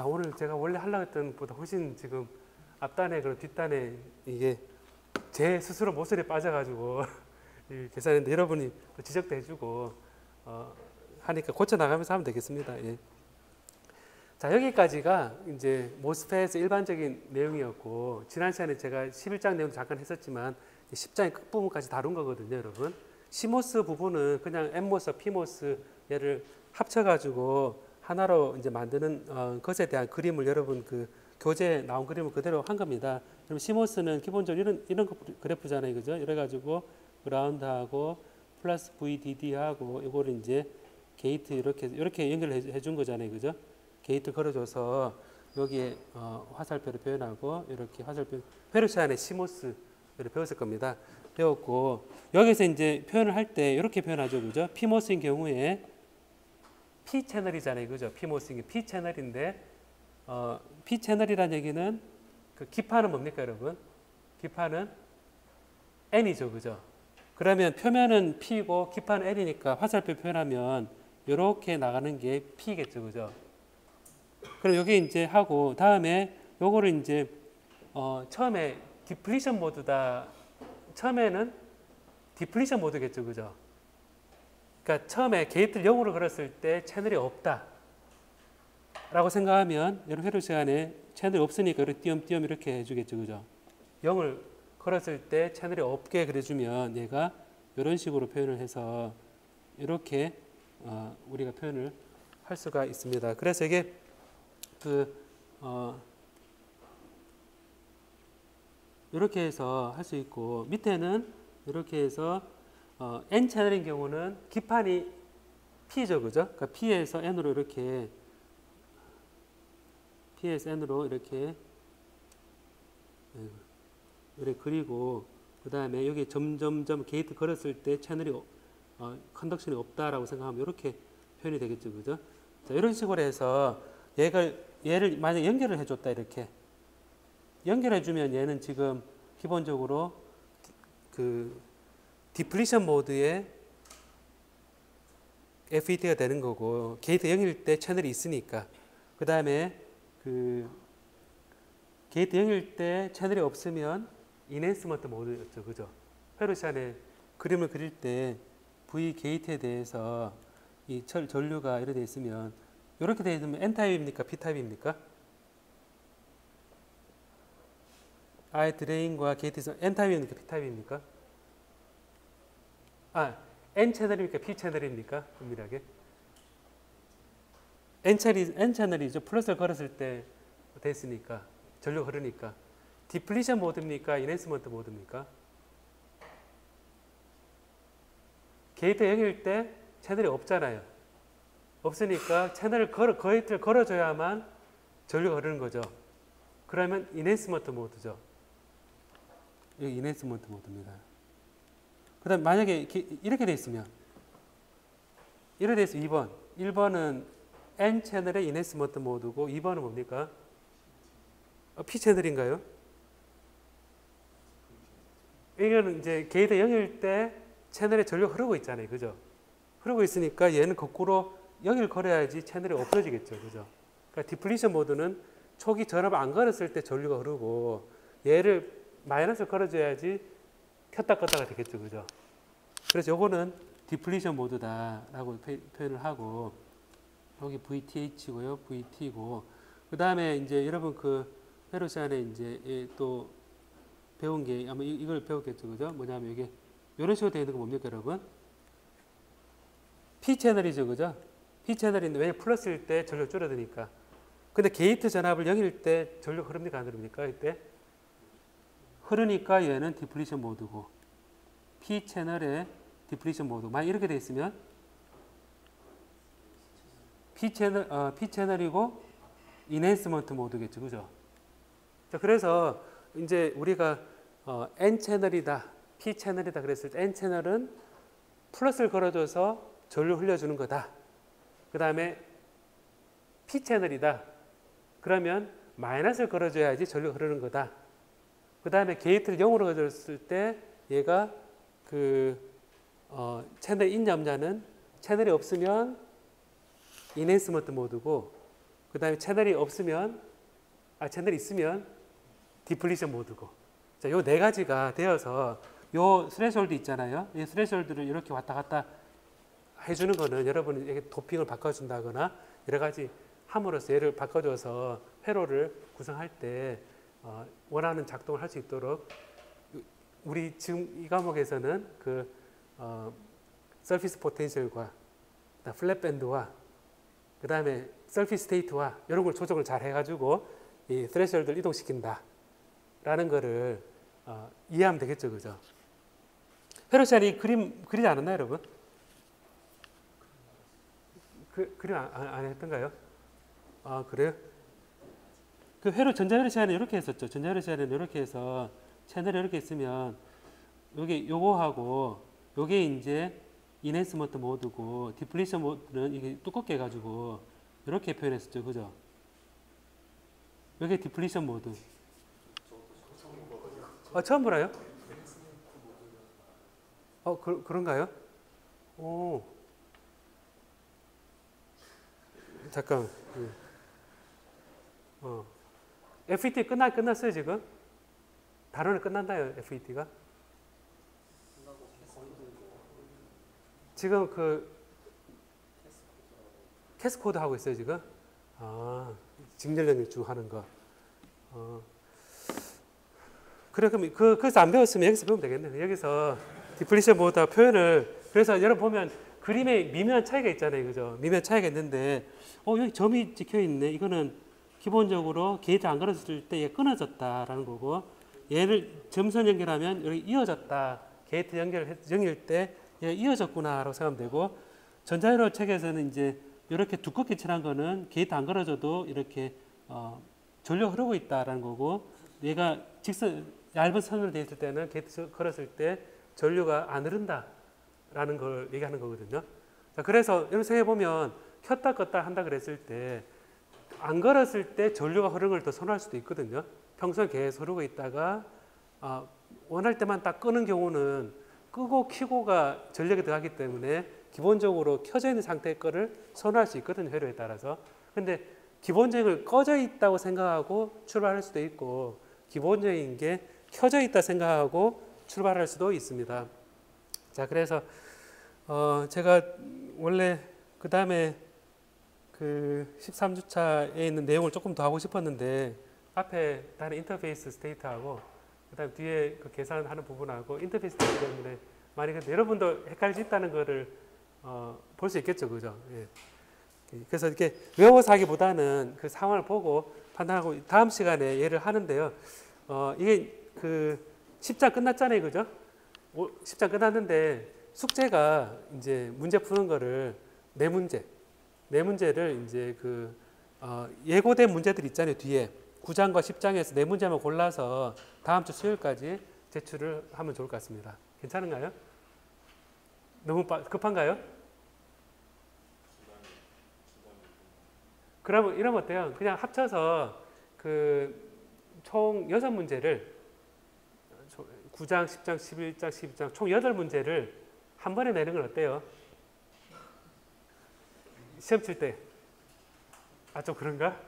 오늘 제가 원래 하려고 했던 것보다 훨씬 지금 앞단에 그리고 뒷단에 이게 제 스스로 모서리에 빠져가지고 계산했는데 여러분이 지적도 해주고 하니까 고쳐 나가면서 하면 되겠습니다. 예. 자, 여기까지가 이제 모스펫의 일반적인 내용이었고, 지난 시간에 제가 11장 내용 잠깐 했었지만 10장의 끝부분까지 다룬 거거든요, 여러분. CMOS 부분은 그냥 NMOS, PMOS 얘를 합쳐가지고 하나로 이제 만드는 것에 대한 그림을 여러분 그 교재에 나온 그림을 그대로 한 겁니다. 그럼 CMOS는 기본적으로 이런 그래프잖아요, 그죠? 이래가지고 그라운드하고 플러스 VDD하고 이거를 이제 게이트 이렇게 연결해 준 거잖아요, 그죠? 게이트 걸어줘서 여기에 화살표를 표현하고 이렇게 화살표 페르시안의 CMOS를 배웠을 겁니다. 배웠고 여기서 이제 표현을 할 때 이렇게 표현하죠, 그죠? PMOS인 경우에 P 채널이잖아요, 그죠? PMOS인 게 P 채널인데 P 채널이라는 얘기는 그 기파는 뭡니까, 여러분? 기파는 N이죠, 그죠? 그러면 표면은 P고 기파는 N이니까 화살표 표현하면 이렇게 나가는 게 P겠죠, 그죠? 그럼 여기 이제 하고 다음에 요거를 이제 처음에 디플리션 모드다. 처음에는 디플리션 모드겠죠, 그죠? 그러니까 처음에 게이트를 0으로 걸었을 때 채널이 없다 라고 생각하면 이런 회로 시간에 채널이 없으니까 이렇게 띄엄띄엄 이렇게 해주겠죠, 그죠? 0을 걸었을 때 채널이 없게 그려주면 얘가 이런 식으로 표현을 해서 이렇게 우리가 표현을 할 수가 있습니다. 그래서 이게 이렇게 해서 할 수 있고 밑에는 이렇게 해서 N 채널인 경우는 기판이 P죠, 그죠? 그러니까 P에서 N으로 이렇게 P에서 N으로 이렇게 그리고 그 다음에 여기 점점점 게이트 걸었을 때 채널이 컨덕션이 없다라고 생각하면 이렇게 표현이 되겠죠, 그죠? 자, 이런 식으로 해서 얘를 만약 연결을 해줬다 이렇게 연결해주면 얘는 지금 기본적으로 그 디플리션 모드의 FET가 되는 거고 게이트 0일 때 채널이 있으니까 그 다음에 그 게이트 0일 때 채널이 없으면 인핸스먼트 모드였죠, 그죠? 페르시안의 그림을 그릴 때 V 게이트에 대해서 이 전류가 이렇게 되어 있으면 이렇게 되어 있으면 N타입입니까? P타입입니까? 아예 드레인과 게이트에서 N타입입니까? P타입입니까? N채널입니까? P채널입니까? 은밀하게. N채널이죠. 플러스를 걸었을 때 됐으니까. 전류가 흐르니까. 디플리션 모드입니까? 인핸스먼트 모드입니까? 게이트 0일 때 채널이 없잖아요. 없으니까 채널을 게이트를 걸어줘야만 전류가 흐르는 거죠. 그러면 인핸스먼트 모드죠. 여기 인핸스먼트 모드입니다. 그 다음 만약에 이렇게 돼 있으면 이렇게 돼 있으면 2번 1번은 N 채널의 인핸스먼트 모드고 2번은 뭡니까? P 채널인가요? 이거는 이제 게이트 0일 때 채널에 전류가 흐르고 있잖아요, 그죠? 흐르고 있으니까 얘는 거꾸로 0을 걸어야지 채널이 없어지겠죠, 그죠? 그러니까 디플리션 모드는 초기 전압을 안 걸었을 때 전류가 흐르고 얘를 마이너스를 걸어줘야지 켰다 껐다가 되겠죠, 그죠? 그래서 요거는 디플리션 모드다라고 표현을 하고 여기 VTH고요, VT고 그 다음에 이제 여러분 그 페르시안에 이제 또 배운 게 아마 이걸 배웠겠죠, 그죠? 뭐냐면 이게 이런 식으로 되어 있는 거 뭡니까, 여러분? P 채널이죠, 그죠? P 채널인데 왜냐 플러스일 때 전류 줄어드니까. 근데 게이트 전압을 0일 때 전류 흐릅니까, 안 흐릅니까? 이때 흐르니까 얘는 디플리션 모드고 P 채널의 디플리션 모드. 만약 이렇게 돼 있으면 P 채널이고 인핸스먼트 모드겠죠, 그죠? 자, 그래서 이제 우리가 N 채널이다, P 채널이다 그랬을 때 N 채널은 플러스를 걸어줘서 전류 흘려주는 거다. 그 다음에 P 채널이다. 그러면 마이너스를 걸어줘야지 전류가 흐르는 거다. 그 다음에 게이트를 0으로 걸어줬을 때 얘가 채널 있냐 없냐는 채널이 없으면 인핸스먼트 모드고, 그 다음에 채널이 있으면 디플리션 모드고. 자, 요 네 가지가 되어서 요 스레시홀드 있잖아요. 이 스레시홀드를 이렇게 왔다 갔다 해주는 거는 여러분이 도핑을 바꿔준다거나 여러 가지 함으로써 얘를 바꿔줘서 회로를 구성할 때 원하는 작동을 할 수 있도록, 우리 지금 이 과목에서는 서피스 포텐셜과 플랫 밴드와 그 다음에 서피스 스테이트와 이런 걸 조정을 잘 해가지고 이 스레시홀드를 이동시킨다 라는 거를 이해하면 되겠죠, 그죠? 회로 시간이 그림 그리지 않았나요, 여러분? 그림 안 했던가요? 아, 그래요? 그 전자회로 시간에 이렇게 했었죠. 전자회로 시간에는 이렇게 해서 채널이 이렇게 있으면 요거하고 요게 이제 인핸스먼트 모드고 디플리션 모드는 이게 두껍게 해가지고 이렇게 표현했었죠, 그죠? 요게 디플리션 모드. 처음 보나요? 그런가요? 오. 잠깐. FET 끝났어요, 지금? 단원은 끝났나요, FET가? 지금 캐스코드 하고 있어요, 지금? 직렬 쭉 하는 거. 그래, 그럼 그래서 안 배웠으면 여기서 배우면 되겠네요. 여기서 디플리션 모드 표현을, 그래서 여러분 보면 그림에 미묘한 차이가 있잖아요, 그죠? 미묘한 차이가 있는데, 여기 점이 찍혀 있네. 이거는 기본적으로 게이트 안 걸었을 때 얘가 끊어졌다라는 거고, 얘를 점선 연결하면 여기 이어졌다. 게이트 연결일 때 얘가 이어졌구나라고 생각하면 되고, 전자회로 책에서는 이제 이렇게 두껍게 칠한 거는 게이트 안 걸어줘도 이렇게 전류가 흐르고 있다라는 거고, 얘가 얇은 선으로 되어 있을 때는 게이트 걸었을 때 전류가 안 흐른다라는 걸 얘기하는 거거든요. 자, 그래서 여러분 생각해 보면 켰다 껐다 한다 그랬을 때 안 걸었을 때 전류가 흐르는 걸 더 선호할 수도 있거든요. 평소에 계속 흐르고 있다가 원할 때만 딱 끄는 경우는 끄고 켜고가 전력이 들어가기 때문에 기본적으로 켜져 있는 상태의 거를 선호할 수 있거든요, 회로에 따라서. 근데 기본적인 걸 꺼져 있다고 생각하고 출발할 수도 있고, 기본적인 게 켜져 있다 생각하고 출발할 수도 있습니다. 자, 그래서 제가 원래 그 다음에 13주차에 있는 내용을 조금 더 하고 싶었는데, 앞에 다른 인터페이스 스테이트하고 그 다음 뒤에 계산하는 부분하고 인터페이스 스테이트 때문에 많이, 근데 여러분도 헷갈릴 수 있다는 거를 볼 수 있겠죠, 그죠? 예. 그래서 이렇게 외워서 하기보다는 그 상황을 보고 판단하고 다음 시간에 얘를 하는데요. 이게 10장 끝났잖아요, 그죠? 10장 끝났는데 숙제가 이제 문제 푸는 거를 네 문제를 이제 예고된 문제들 있잖아요, 뒤에 9장과 10장에서 네 문제만 골라서 다음 주 수요일까지 제출을 하면 좋을 것 같습니다. 괜찮은가요? 너무 급한가요? 이러면 어때요? 그냥 합쳐서 총 6문제를 9장, 10장, 11장, 12장 총 8문제를 한 번에 내는 건 어때요? 시험 칠 때. 좀 그런가?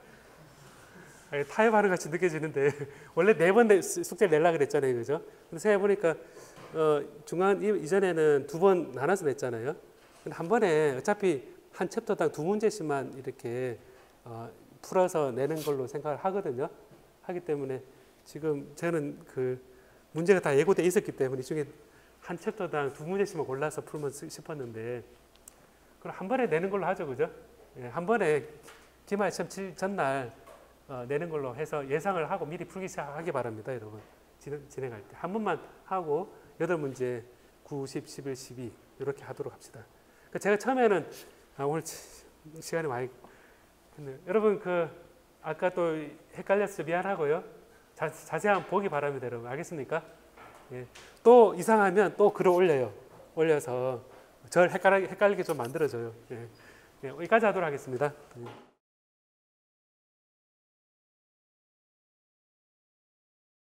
타협하는 것 같이 느껴지는데 원래 4번 숙제를 내려고 그랬잖아요, 그죠? 근데 생각해보니까 중간 이전에는 2번 나눠서 냈잖아요. 근데 한 번에 어차피 한 챕터당 2문제씩만 이렇게 풀어서 내는 걸로 생각을 하거든요. 하기 때문에 지금 저는 문제가 다 예고돼 있었기 때문에 이 중에 한 챕터당 2문제씩만 골라서 풀면 싶었는데, 그럼 한 번에 내는 걸로 하죠, 그죠? 예, 한 번에 기말 시험 전날 내는 걸로 해서 예상을 하고 미리 풀기 시작하기 바랍니다, 여러분. 진행할 때 한 번만 하고 8문제 9, 10, 11, 12 이렇게 하도록 합시다. 제가 처음에는 오늘 시간이 많이 근데 여러분 그 아까 또 헷갈려서 미안하고요. 자세히 한번 보기 바랍니다, 여러분. 알겠습니까? 예. 또 이상하면 또 글을 올려요. 올려서 저를 헷갈리게 좀 만들어줘요. 예. 예. 여기까지 하도록 하겠습니다. 예.